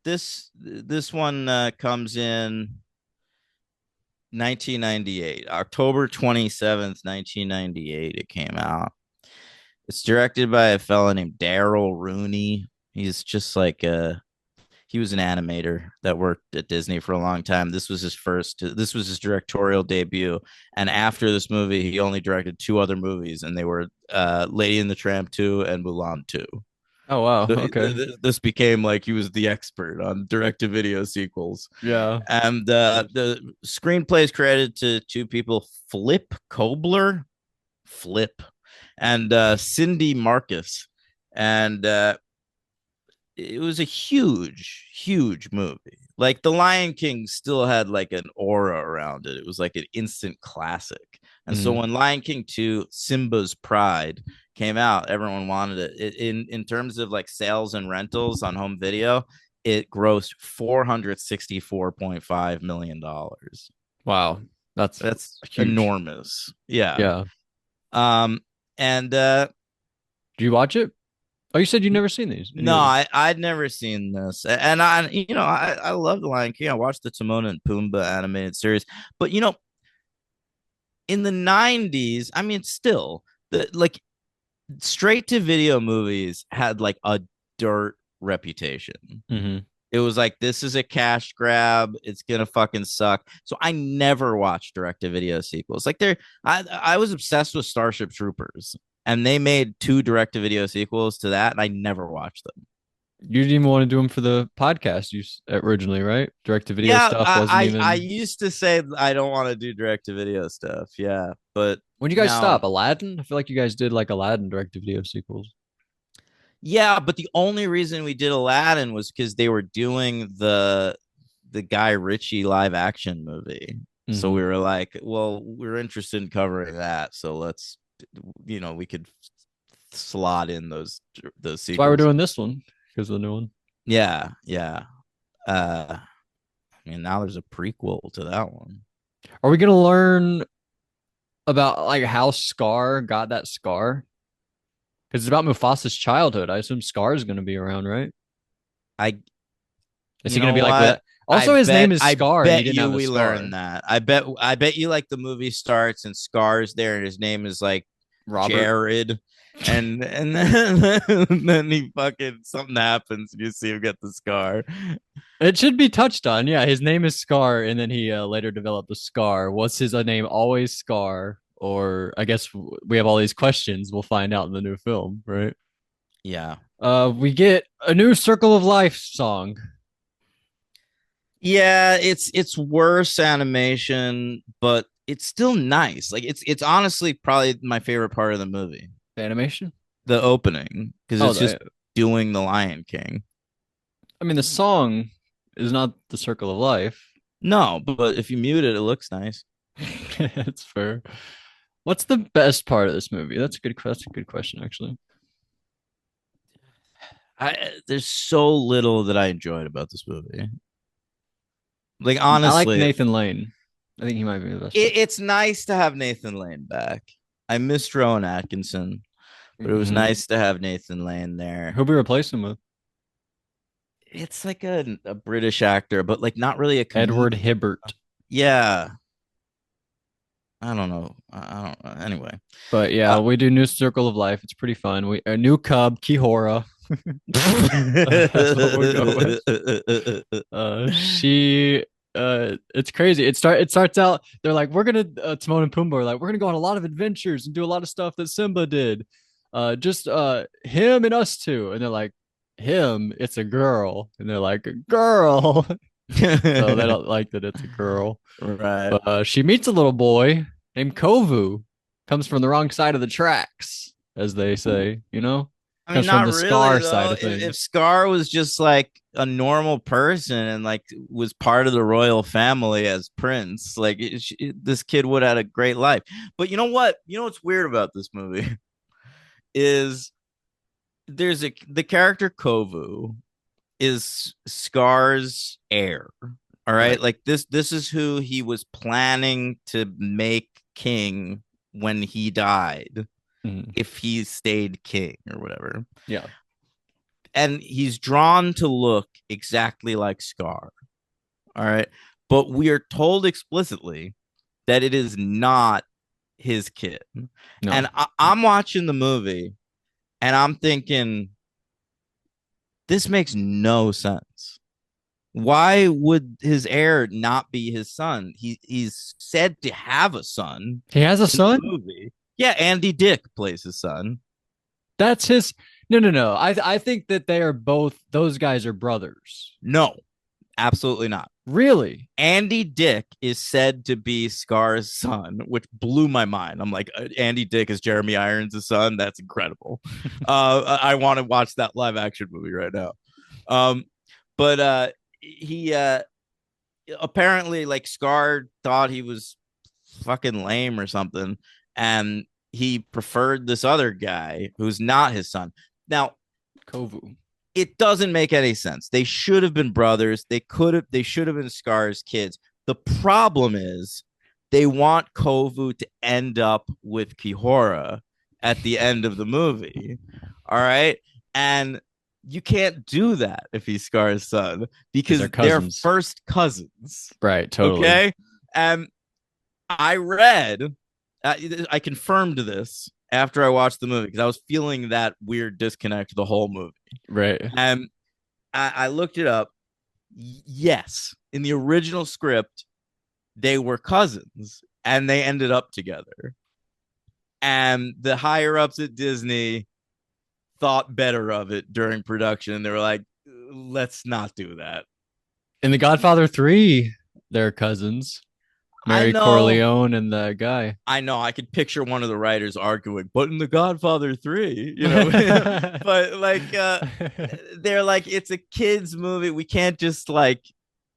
That's nuts. this one comes in 1998, October 27th, 1998. It came out. It's directed by a fellow named Daryl Rooney. He's just like he was an animator that worked at Disney for a long time. This was his directorial debut. And after this movie, he only directed two other movies, and they were Lady and the Tramp 2 and Mulan 2. Oh wow. So Okay. this became like he was the expert on direct to video sequels. Yeah. And the screenplay is credited to two people, Flip, and Cindy Marcus. And it was a huge movie. Like The Lion King still had like an aura around it. It was like an instant classic. And so Mhm. when Lion King 2, Simba's Pride came out, everyone wanted it. In terms of like sales and rentals on home video, it grossed $464.5 million. Wow. That's That's huge. enormous. Yeah. Yeah. Um and Do you watch it? Oh, you said you've never seen these, any No, of them. I'd never seen this, and I love the Lion King. I watched the Timon and Pumbaa animated series, but in the '90s, I mean, still the like straight to video movies had like a dirt reputation. Mm-hmm. It was like this is a cash grab. It's gonna fucking suck. So I never watched direct to video sequels. Like I was obsessed with Starship Troopers, and they made two direct to video sequels to that, and I never watched them. You didn't even want to do them for the podcast originally, right? Direct to video Yeah, stuff wasn't I even. used to say I don't want to do direct to video stuff. Yeah, but When you guys Now, stop? Aladdin? I feel like you guys did like Aladdin direct to video sequels. yeah, but the only reason we did Aladdin was because they were doing the Guy Ritchie live action movie. So we Mm-hmm. were like, well, we're interested in covering that. So let's, we could slot in those That's why we're sequels. doing this one because of the new one. Yeah, yeah. I mean, now there's a prequel to that one. Are we gonna learn about like how Scar got that scar? Because it's about Mufasa's childhood. I assume Scar is gonna be around, right? I, Is you he gonna know be like with what? that? Also, his name is I Scar, and he bet didn't you have a we learned scar. that. I bet you like the movie starts and Scar's there and his name is like Robert. Jared. And then, and then he fucking something happens and you see him get the scar. It should be touched on. Yeah, his name is Scar, and then he later developed the scar. Was his name always Scar? Or I guess we have all these questions. We'll find out in the new film, right? Yeah. We get a new Circle of Life song. Yeah, it's worse animation, but it's still nice. Like it's honestly probably my favorite part of the movie. Animation. The opening, because Oh, it's just the, doing the Lion King. I mean, the song is not the Circle of Life. No, but if you mute it, it looks nice. It's fair. What's the best part of this movie? That's a good question, actually. There's so little that I enjoyed about this movie. Like I like honestly, Nathan Lane. I think he might be the best part. it's nice to have Nathan Lane back. I missed Rowan Atkinson, but it was Mm-hmm. nice to have Nathan Lane there. Who'll be replacing him with? It's like a British actor, but like not really a Edward comedian. Hibbert. Yeah, I don't know. I don't know. Anyway, But yeah, uh, we do New Circle of Life. It's pretty fun. We a new cub, Kihora. That's what we'll go with. She it's crazy. It starts out they're like we're gonna Timon and Pumbaa are like we're gonna go on a lot of adventures and do a lot of stuff that Simba did. Just him and us two. And they're like him, it's a girl. And they're like a girl. So they don't like that it's a girl. right. But she meets a little boy named Kovu. Comes from the wrong side of the tracks, as they say, you know? I mean, Comes from not the really Scar side though. of If things. Scar was just like a normal person and like was part of the royal family as prince, like this kid would have had a great life. But you know what? You know what's weird about this movie is the character Kovu is Scar's heir. All right, Right. like this is who he was planning to make king when he died, Mhm. if he stayed king or whatever. Yeah. And he's drawn to look exactly like Scar. All right. But we are told explicitly that it is not his kid. No. And I'm watching the movie and I'm thinking, this makes no sense. Why would his heir not be his son? He's said to have a son He has a in the son? movie. Yeah, Andy Dick plays his son. That's his. No, no, no. I think that they are both, those guys are brothers. No, absolutely not. Really? Andy Dick is said to be Scar's son, which blew my mind. I'm like, Andy Dick is Jeremy Irons' son. That's incredible. I want to watch that live action movie right now. Um, but he apparently like Scar thought he was fucking lame or something, and he preferred this other guy who's not his son. Now, Kovu. it doesn't make any sense. They should have been brothers. They should have been Scar's kids. The problem is they want Kovu to end up with Kihora at the end of the movie. All right. And you can't do that if he's Scar's son Because they're because they're cousins. first cousins. Right, totally. Okay. And I read, I confirmed this after I watched the movie because I was feeling that weird disconnect the whole movie. Right. And I looked it up. Yes, in the original script, they were cousins and they ended up together. And the higher ups at Disney thought better of it during production. They were like, let's not do that. In The Godfather 3, they're cousins. I Mary know. Corleone and that guy. I know. I could picture one of the writers arguing, but in The Godfather 3, It's but like they're like it's a kids movie. We can't just like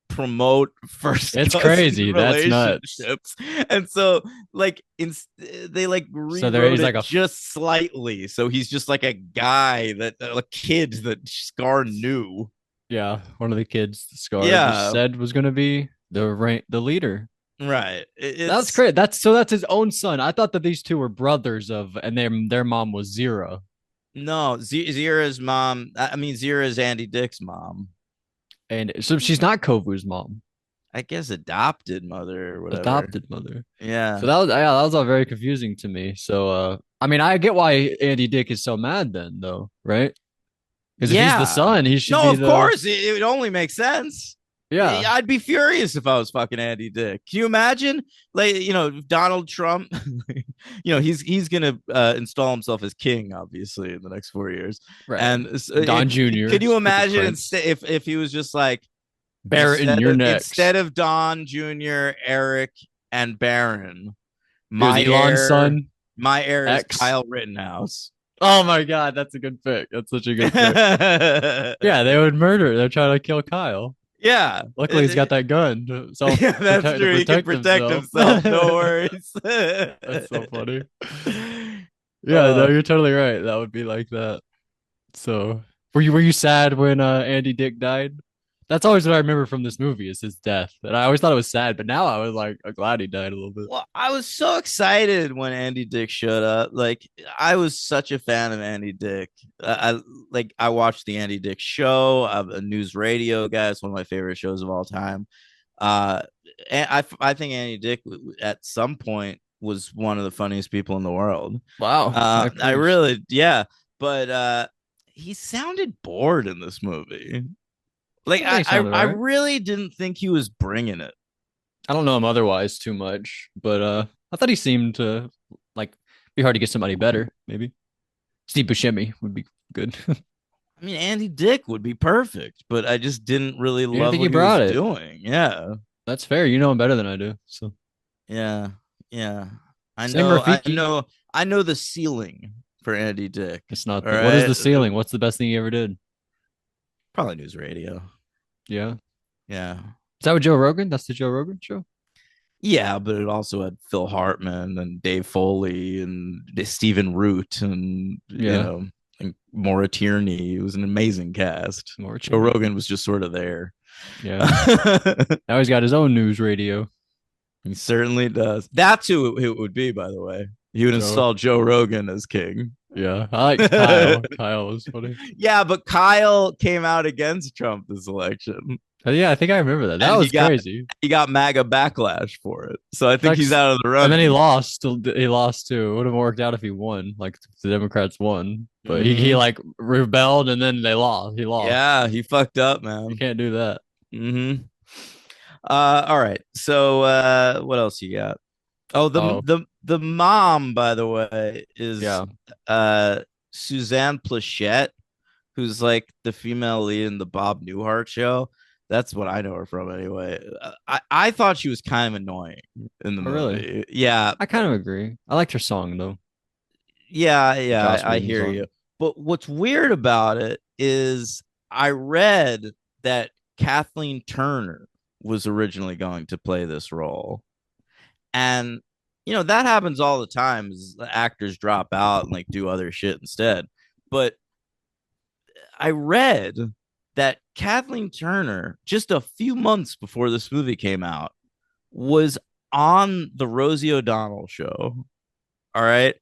promote first cousin crazy. That's nuts. relationships. And so like they like So there rewrote he's like it a just slightly. So he's just like a guy that a kid that Scar knew. yeah, one of the kids Scar just Yeah, said was gonna be the leader. right. That's It's great. That's his own son. I thought that these two were brothers of, and their mom was Zero. no Zira's mom. I mean Zira's Andy Dick's mom. And so she's not Kovu's mom, I guess adopted mother or whatever. adopted mother. Yeah. So that was all very confusing to me. So I mean, I get why Andy Dick is so mad then, though, right? Because if he's the Yeah. son, he should No, be of the course. It only makes sense. yeah, I'd be furious if I was fucking Andy Dick. Can you imagine? Like, Donald Trump, he's gonna install himself as king, obviously, in the next 4 years. right. And Don Jr., could you crooked imagine prince. instead if he was just like Barrington, you're instead next. of Don Jr., Eric, and Barron, It was my Elon's heir, son, my heir is X. Kyle Rittenhouse. Oh my god, that's a good pick. That's such a good pick. Yeah, Yeah, they would murder. They're trying to kill Kyle. it, Luckily, he's got it, that gun to yeah, that's to true. He can protect protect himself. himself. No worries. That's so funny. Yeah, no, uh, you're totally right. That would be like that. So, were you sad when Andy Dick died? That's always what I remember from this movie is his death. And I always thought it was sad, but now I was like glad he died a little bit. well, I was so excited when Andy Dick showed up. Like, I was such a fan of Andy Dick. I watched the Andy Dick show. I'm a news radio guy. It's one of my favorite shows of all time. Uh, and I think Andy Dick at some point was one of the funniest people in the world. Wow, high I praise. really, yeah, but he sounded bored in this movie. Like I think he sounded I all right. really didn't think he was bringing it. I don't know him otherwise too much, but I thought he seemed to like be hard to get somebody better. Maybe Steve Buscemi would be good. I mean, Andy Dick would be perfect, but I just didn't really You didn't love think he what he was brought it. doing. Yeah, That's fair. You know him better than I do. So yeah, yeah. I same know, I Rafiki. know, I know the ceiling for Andy Dick. It's not All the what is right, the ceiling? What's the best thing he ever did? probably news radio. Yeah. Yeah, Is that with Joe Rogan? That's the Joe Rogan show? yeah, but it also had Phil Hartman and Dave Foley and Stephen Root and Yeah. and Maura Tierney. It was an amazing cast. More Joe Tierney. Rogan was just sort of there. Yeah. Now he's got his own news radio. He certainly does. That's who it would be, by the way. He would Joe. install Joe Rogan as king. Yeah. I liked Kyle. Kyle was funny. Yeah, but Kyle came out against Trump this election, Yeah, I think I remember that. That and was crazy. he got MAGA backlash for it. So I think Like, he's out of the and then he running. lost. He lost too. It would have worked out if he won. Like the Democrats won, but he Hmm. like rebelled and then they lost. He lost. Yeah, he fucked up, You man. can't do that. Hmm. All right. So what else you got? Oh, Oh the mom, by the way, is yeah, uh Suzanne Plachette, who's like the female lead in the Bob Newhart show. That's what I know her from anyway. I thought she was kind of annoying in the oh really? movie. Yeah, I kind of agree. I liked her song though. yeah, Joss I Whedon hear song. you. But what's weird about it is I read that Kathleen Turner was originally going to play this role. And that happens all the time is actors drop out and like do other shit instead. But I read that Kathleen Turner, just a few months before this movie came out, was on the Rosie O'Donnell show. All right.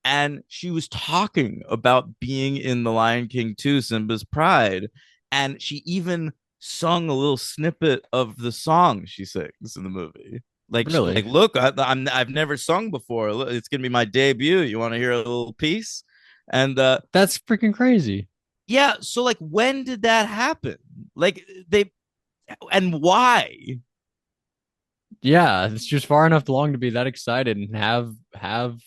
And she was talking about being in The Lion King 2, Simba's Pride. And she even sung a little snippet of the song she sings in the movie. Like, Really? look, I've never sung before. It's gonna be my debut. You want to hear a little piece? And That's freaking crazy. yeah, so like when did that happen? Like they and why? Yeah, it's just far enough along to be that excited and have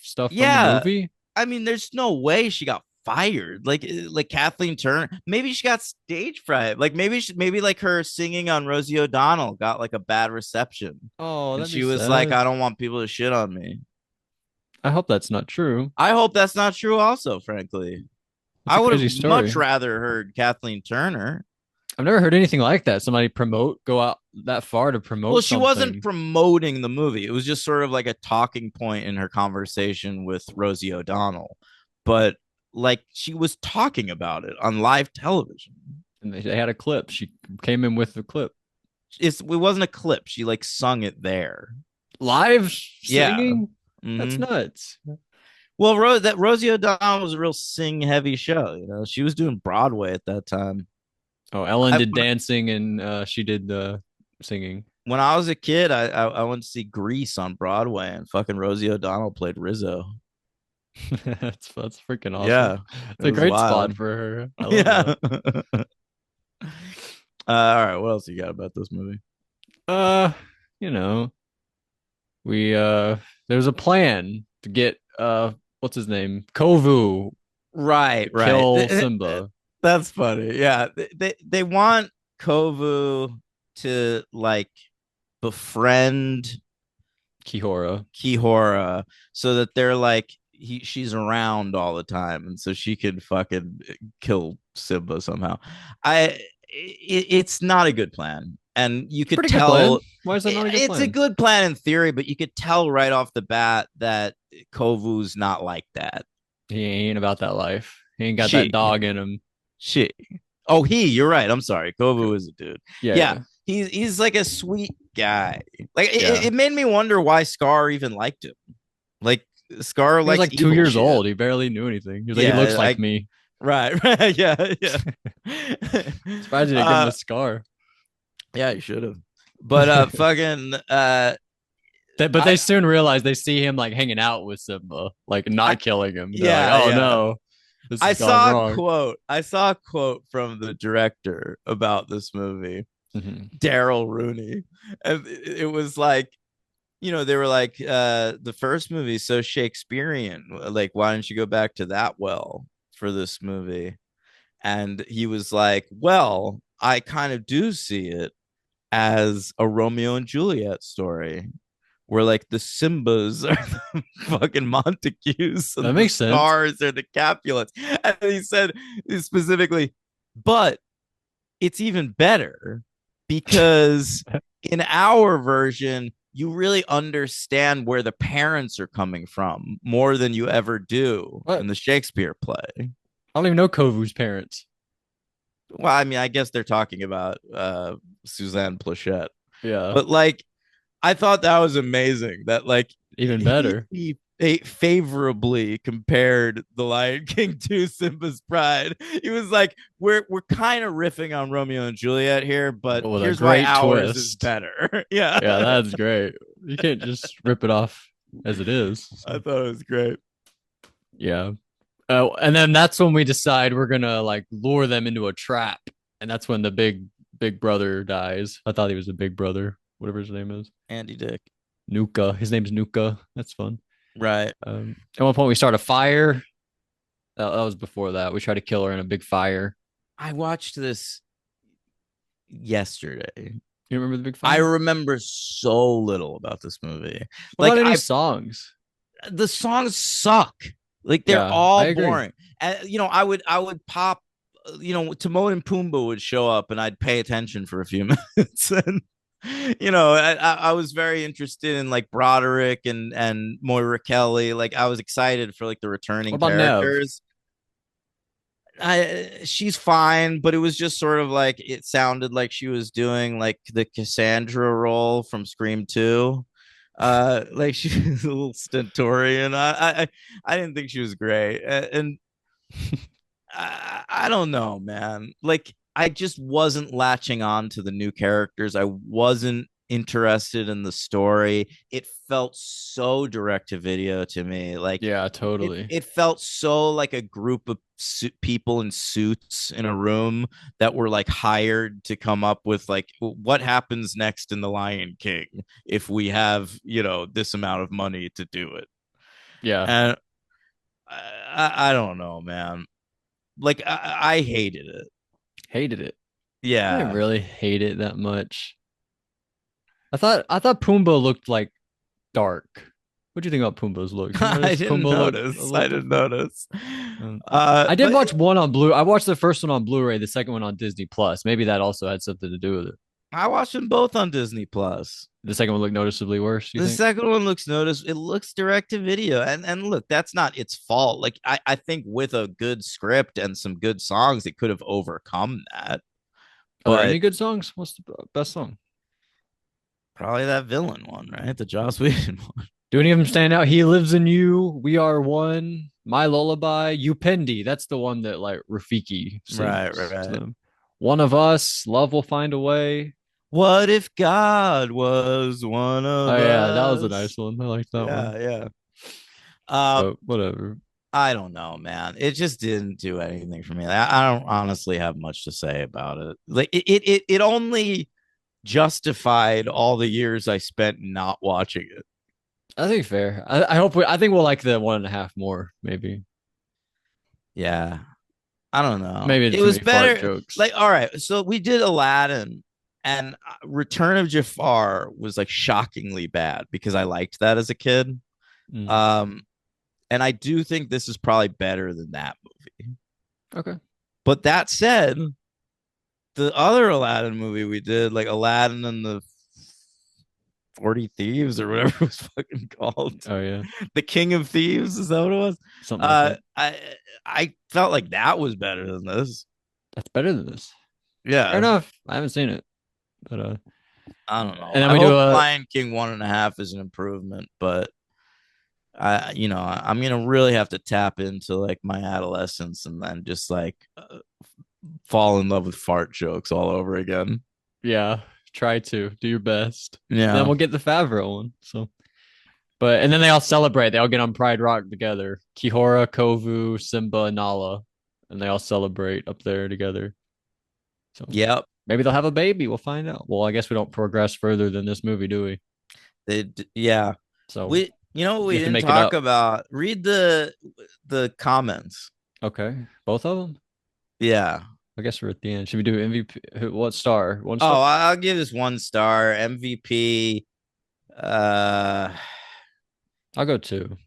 stuff from the Yeah, movie. I mean, there's no way she got fired. Like Kathleen Turner, maybe she got stage fright. Like maybe like her singing on Rosie O'Donnell got like a bad reception, Oh, and that'd be she was like, sad. I don't want people to shit on me. I hope that's not true. I hope that's not true. Also, frankly, That's I a would have crazy much story. rather heard Kathleen Turner. I've never heard anything like that. Somebody go out that far to Well, promote she wasn't something. promoting the movie. It was just sort of like a talking point in her conversation with Rosie O'Donnell. But like she was talking about it on live television. And they had a clip. She came in with the clip. It wasn't a clip. She like sung it there. Live Yeah. singing? That's Mm-hmm. nuts. Well, that Rosie O'Donnell was a real sing heavy show. You know, she was doing Broadway at that time. Oh, Ellen I did dancing and she did the singing. when I was a kid, I went to see Grease on Broadway, and fucking Rosie O'Donnell played Rizzo. That's freaking awesome. Yeah, It's it a was great spot wild. for her. I love Yeah. that. All right, what else you got about this movie? Uh, you know, we there's a plan to get what's his name? Kovu Right, to right. kill Simba. That's funny. Yeah, they want Kovu to like befriend Kihora. Kihora so that they're like she's around all the time, and so she could fucking kill Simba somehow. It's not a good plan, and you It's a could pretty good plan. tell Why is that not a good it's a plan? good plan in theory, but you could tell right off the bat that Kovu's not like that. He ain't about that life. He ain't got that She dog in him. she Oh, you're right. I'm sorry. Kovu is a dude. Yeah, Yeah. yeah, He's like a sweet guy. Like yeah. it made me wonder why Scar even liked him. Like Scar He was likes like two evil years shit. old. He barely knew anything. He was like, he looks Yeah, like me. right, right, yeah, yeah. Surprised he didn't give him uh a scar. yeah, you should have. But fucking But they I soon realize they see him like hanging out with Simba, like I not killing him. They're like, yeah, oh yeah. no, this has gone wrong. I saw a quote from the director about this movie, Mhm. Daryl Rooney. And it was like, they were like, the first movie is so Shakespearean. Like, why don't you go back to that well for this movie? And he was like, well, I kind of do see it as a Romeo and Juliet story where like the Simbas are the fucking Montagues That and the makes sense. Scars are the Capulets. And he said specifically, but it's even better because in our version, you really understand where the parents are coming from more than you ever do What? in the Shakespeare play. I don't even know Kovu's parents. Well, I mean, I guess they're talking about Suzanne Plachette, Yeah, but like, I thought that was amazing. That like even better. he favorably compared The Lion King to Simba's Pride. He was like, we're kind of riffing on Romeo and Juliet here, but But with a here's why great ours is twist. better. Yeah, Yeah, that's great. You can't just rip it off as it is. I So, thought it was great. yeah. Oh, and then that's when we decide we're gonna like lure them into a trap, and that's when the big brother dies. I thought he was a big brother, whatever his name is. Andy Dick. Nuka. His name's Nuka. That's fun. Right. At one point, we start a fire. That was before that. We try to kill her in a big fire. I watched this yesterday. You remember the big I fire? remember so little about this movie. What Like about any I songs? the songs suck. Like they're Yeah, I all agree. boring. And I would pop. Timon and Pumbaa would show up, and I'd pay attention for a few minutes. And I was very interested in like Broderick and Moira Kelly. Like I was excited for like the What returning about Nev? characters. She's fine, but it was just sort of like it sounded like she was doing like the Cassandra role from Scream 2. Like she was a little stentorian. I didn't think she was great. And I don't know, man. Like I just wasn't latching on to the new characters. I wasn't interested in the story. It felt so direct to video to me. Like Yeah, it totally. it felt so like a group of people in suits in a room that were like hired to come up with like what happens next in the Lion King if we have, this amount of money to do it. Yeah. And I don't know, man. Like I hated it. Hated it. I didn't Yeah. really hate it that much. I thought Pumbaa looked like dark. What do you think about Pumbaa's looks? You I notice didn't Pumbaa look a notice. little I didn't different? notice. I did But watch one on Blue. I watched the first one on Blu-ray, the second one on Disney Plus. Maybe that also had something to do with it. I watched them both on Disney Plus. The second one looked noticeably worse, you The think? second one looks notice. It looks direct to video, and look, that's not its fault. Like I think with a good script and some good songs, it could have overcome that. Are there any But good songs? What's the best song? probably that villain one, right? The Joss Whedon one. Do any of them stand out? He Lives in You, We Are One, My Lullaby, Upendi. That's the one that like Rafiki Right, sings to right. them. One of Us, Love Will Find a Way. What if God was one Oh of yeah, that was a us? nice one. I like that one. Yeah, yeah. Um, But whatever. I don't know, man. It just didn't do anything for me. I don't honestly have much to say about it. Like it only justified all the years I spent not watching it. I think fair. I think we'll like the one and a half more, maybe. Yeah, I don't know. Maybe It too was many fart better. jokes. Like, all right, so we did Aladdin, and Return of Jafar was like shockingly bad because I liked that as a kid. Mm. Um, and I do think this is probably better than that movie. Okay. But that said, the other Aladdin movie we did, like Aladdin and the 40 Thieves or whatever it was fucking called. Oh yeah. The King of Thieves, is that what it was? Something like Uh that. I I felt like that was better than this. That's better than this. Fair Yeah. enough. I haven't seen it. But I don't know. and then I we do hope a Lion King 1.5 is an improvement, but I'm gonna really have to tap into like my adolescence and then just like fall in love with fart jokes all over again. yeah, try to do your best. And then Yeah. we'll get the Favreau one. So but and then they all celebrate. They all get on Pride Rock together. Kihora, Kovu, Simba, and Nala. And they all celebrate up there together. So Yep. maybe they'll have a baby. We'll find out. Well, I guess we don't progress further than this movie, do we? Yeah. So We you know what we we have to didn't make it talk up. about? Read the comments. Okay. Both of them? Yeah. I guess we're at the end. Should we do MVP? What star? One star? Oh, I'll give this 1 star. MVP. Uh, I'll go two.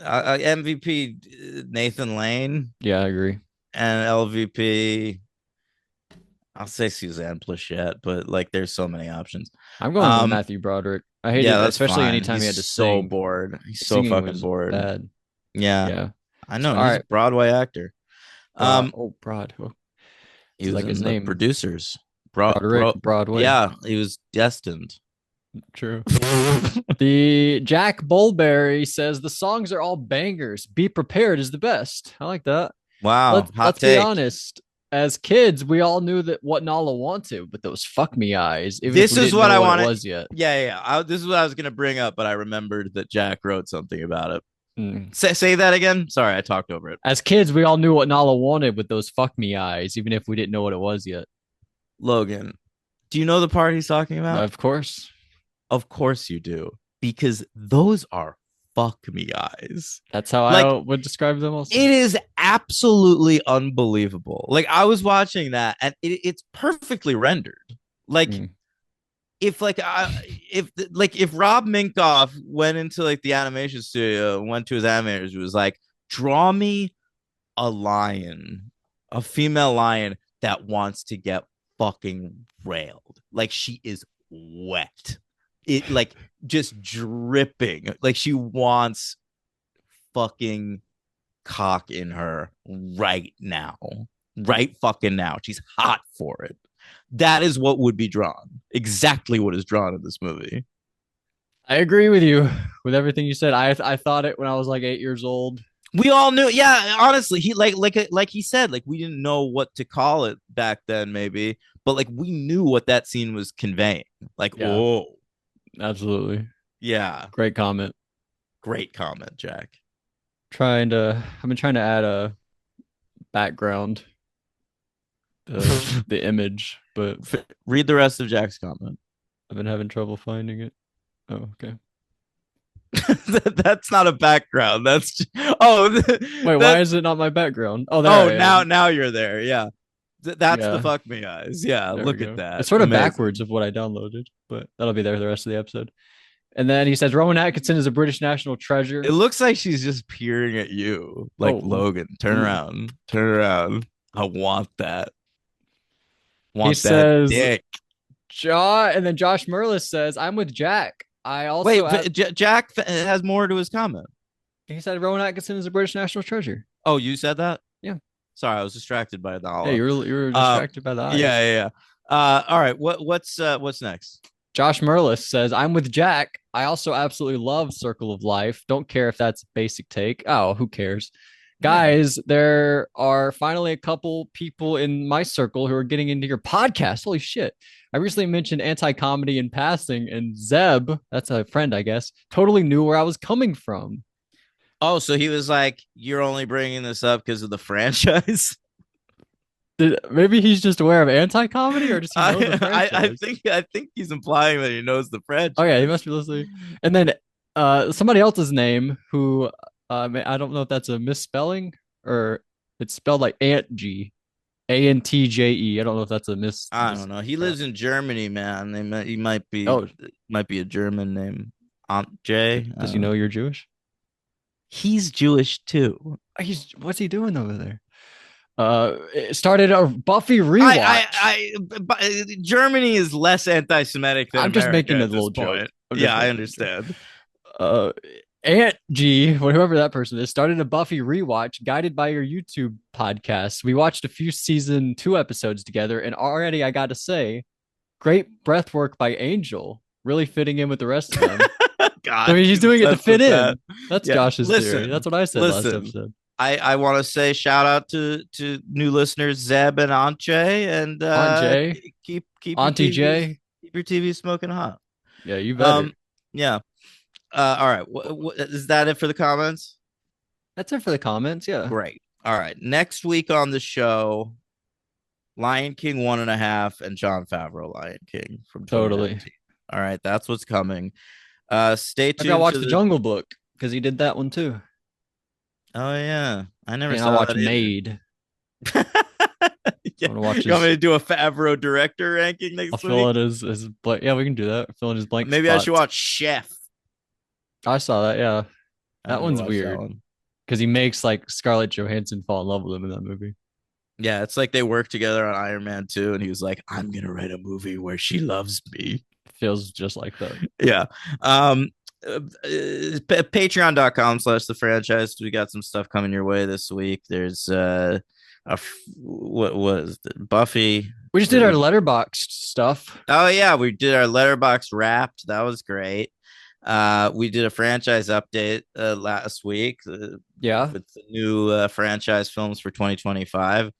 MVP Nathan Lane Yeah, I agree. and LVP. I'll say Suzanne Plachette, but like there's so many options. I'm going with Um, Matthew Broderick. I yeah, hated, that's especially fine. anytime he He's had to so sing. bored. He's His so singing fucking was bored. bad. Yeah, Yeah. I So, know. all He's a right. Broadway actor. Um, Broad. Oh, he it's was like his in the name. producers. Broderick, Broadway. Yeah, he was destined. True. The Jack Bulberry says the songs are all bangers. Be prepared is the best. I like that. Wow, hot Let's be take. honest. As kids, we all knew that what Nala wanted, but those fuck me eyes, even if This we is didn't what know I what it wanted. was yet. Yeah, yeah. This is what I was gonna bring up, but I remembered that Jack wrote something about it. Mm. Say that again. Sorry, I talked over it. As kids, we all knew what Nala wanted with those fuck me eyes, even if we didn't know what it was yet. Logan, do you know the part he's talking about? Of course. Of course you do, because those are fuck me eyes. That's how I Like would describe them also. it is absolutely unbelievable. Like I was watching that, and it's perfectly rendered. Like Mm. if like if Rob Minkoff went into like the animation studio, went to his animators, who was like, draw me a lion, a female lion that wants to get fucking railed. Like she is wet. It like just dripping. Like she wants fucking cock in her right now. Right fucking now. She's hot for it. That is what would be drawn. Exactly what is drawn in this movie. I agree with you with everything you said. I thought it when I was like 8 years old. We all knew, yeah. Honestly, he like he said, like we didn't know what to call it back then, maybe, but like we knew what that scene was conveying. Like, Yeah, oh, absolutely. yeah, Great comment. great comment, Jack. I've been trying to add a background, the image, but Read the rest of Jack's comment. I've been having trouble finding it. Oh, okay. That's not a background. Oh, Wait, why that is it not my background? Oh, there oh, I am. now you're there. Yeah. That's the Yeah, fuck me eyes. Yeah, there we look at go. that. It's sort of backwards Amazing. of what I downloaded, but that'll be there the rest of the episode. And then he says Rowan Atkinson is a British national It treasure. looks like she's just peering at you, like Oh, Logan. Turn ooh. around. Turn around. I want that. He Want that says dick. And then Josh Merlis says, I'm with Jack. I also, Wait, Jack has more to his comment. he said Rowan Atkinson is a British national treasure. Oh, you said that? Yeah. Sorry, I was distracted by Yeah, Nala. you were Uh, distracted by the yeah, eyes. yeah, yeah. All right. What's next? Josh Merlis says, I'm with Jack. I also absolutely love Circle of Life. Don't care if that's a basic take. Oh, who cares? Yeah. Guys, there are finally a couple people in my circle who are getting into your podcast. Holy shit. I recently mentioned anti comedy in passing, and Zeb, that's a friend, I guess, totally knew where I was coming from. Oh, so he was like, "You're only bringing this up because of the franchise." Maybe he's just aware of anti comedy, or does he know the franchise? I think he's implying that he knows the Oh, yeah, he franchise. must be listening. And then somebody else's name who I don't know if that's a misspelling or it's spelled like Ant G. Antje. I don't know if that's a I don't know. He lives in Germany, man. He Oh, might be a German name. Aunt J. I does he don't know. know you're Jewish? He's Jewish too. He's what's he doing over there? It started a Buffy rewatch. Germany is less anti-Semitic than I'm just America making a at this little joke. point. I'm Yeah, just I making a joke. understand. uh Aunt G, whoever that person is, started a Buffy rewatch guided by your YouTube podcast. We watched a few season 2 episodes together, and already I got to say, great breath work by Angel, really fitting in with the rest of them. I God, mean, he's he's doing it to obsessed fit with that. in. That's Yeah, Josh's theory. That's listen, what I said last listen. episode. I want to say shout out to new listeners Zeb and Anche, and Aunt J, Auntie J, keep your TVs smoking hot. yeah, you better. Um, yeah. All right. Is that it for the comments? That's it for the comments. Yeah, Great. All right. Next week on the show, Lion King 1.5 and John Favreau Lion King from totally. 2019. All right, that's what's coming. Stay Maybe I'll tuned watch to the the. Jungle Book because he did that one too, Oh yeah, I never and I'll saw watch that either. Maid. Yeah. I'm gonna watch You want me his. to do a Favreau director ranking I'll next fill week? in his blank. Yeah, we can do that. Fill in his blank Maybe I should spots. watch Chef. I saw that. Yeah, I that never one's watched that weird one. because he makes like Scarlett Johansson fall in love with him in that movie. Yeah, it's like they worked together on Iron Man 2, and he was like, "I'm gonna write a movie where she loves me." Feels just like that. Yeah. Patreon.com/the franchise. We got some stuff coming your way this week. There's what was it? Buffy. We just did our letterbox stuff. Oh yeah, we did our letterbox wrapped. That was great. We did a franchise update last week Yeah, with the new franchise films for 2025.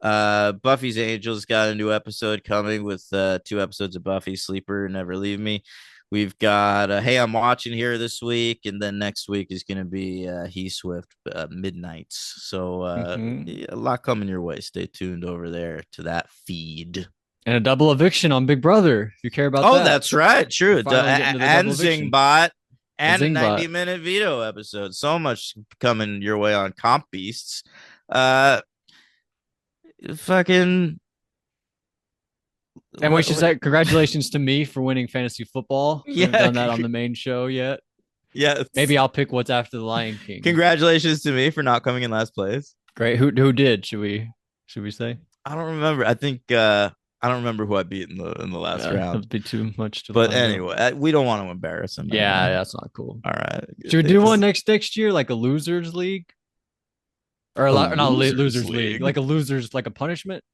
Buffy's Angels got a new episode coming with 2 episodes of Buffy, Sleeper, Never Leave Me. We've got Hey, I'm Watching here this week, and then next week is going to be He Swift Midnights. So mm-hmm. yeah, a lot coming your way. Stay tuned over there to that feed. And a double eviction on Big Brother. If you care about Oh, that, that's right. we're True. finally getting to the And double eviction. Zingbot And and a Zingbot. 90-minute veto episode. So much coming your way on Comp Beasts. Uh, fucking. And we should say congratulations to me for winning fantasy football. We haven't Yeah. done that on the main show yet. Yes. Maybe I'll pick what's after the Lion King. Congratulations to me for not coming in last place. Great. Who did? Should we say? I don't remember. I think I don't remember who I beat in the last round. That'd be too much to. But find out. anyway, we don't want to embarrass him. Yeah, anymore. that's not cool. All right. Should we do one next year, like a losers league, or not a losers league, like a losers, like a punishment?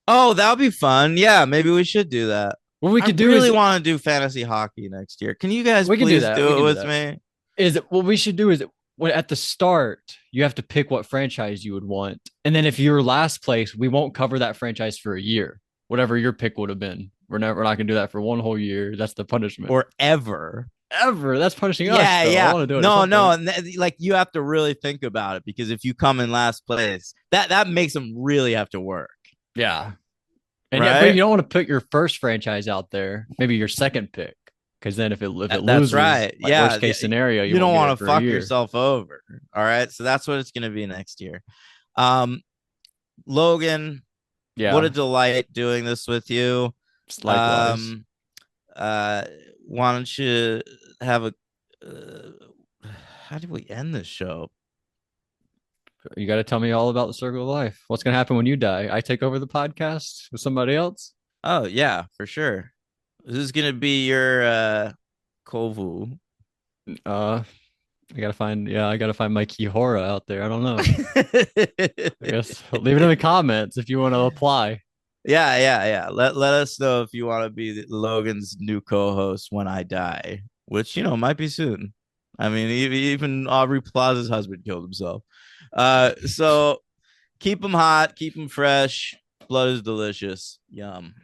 Oh, that would be fun. Yeah, maybe we should do that. What we could I do really is want to do fantasy hockey next year. Can you guys we can do please that. do We it can do with that. me? Is what we should do is when at the start you have to pick what franchise you would want, and then if you're last place, we won't cover that franchise for a year. Whatever your pick would have been, we're not gonna do that for one whole year. That's the punishment. Or ever. Ever. That's punishing us. Yeah, Though. I yeah. want to do it. No. And like you have to really think about it because if you come in last place, that makes them really have to work. Yeah. And right? yeah, but you don't want to put your first franchise out there, maybe your second pick, Because then if it That's loses, right. like Yeah, worst yeah. case scenario, you You won't don't get it want to for a fuck year. yourself over. All right. So that's what it's going to be next year. Um, Logan, what a Yeah, delight doing this with you. likewise. Um, uh, why don't you have a, how do we end this show? You got to tell me all about the circle of life. What's gonna happen when you die? I take over the podcast with somebody else. Oh, yeah, for sure. This is going to be your, Kovu. Uh, I gotta find my Kihora out there. I don't know. I guess leave it in the comments if you want to apply. Yeah. Let us know if you want to be Logan's new co-host when I die, which might be soon. I mean, even Aubrey Plaza's husband killed himself. So keep them hot, keep them fresh. Blood is delicious. Yum.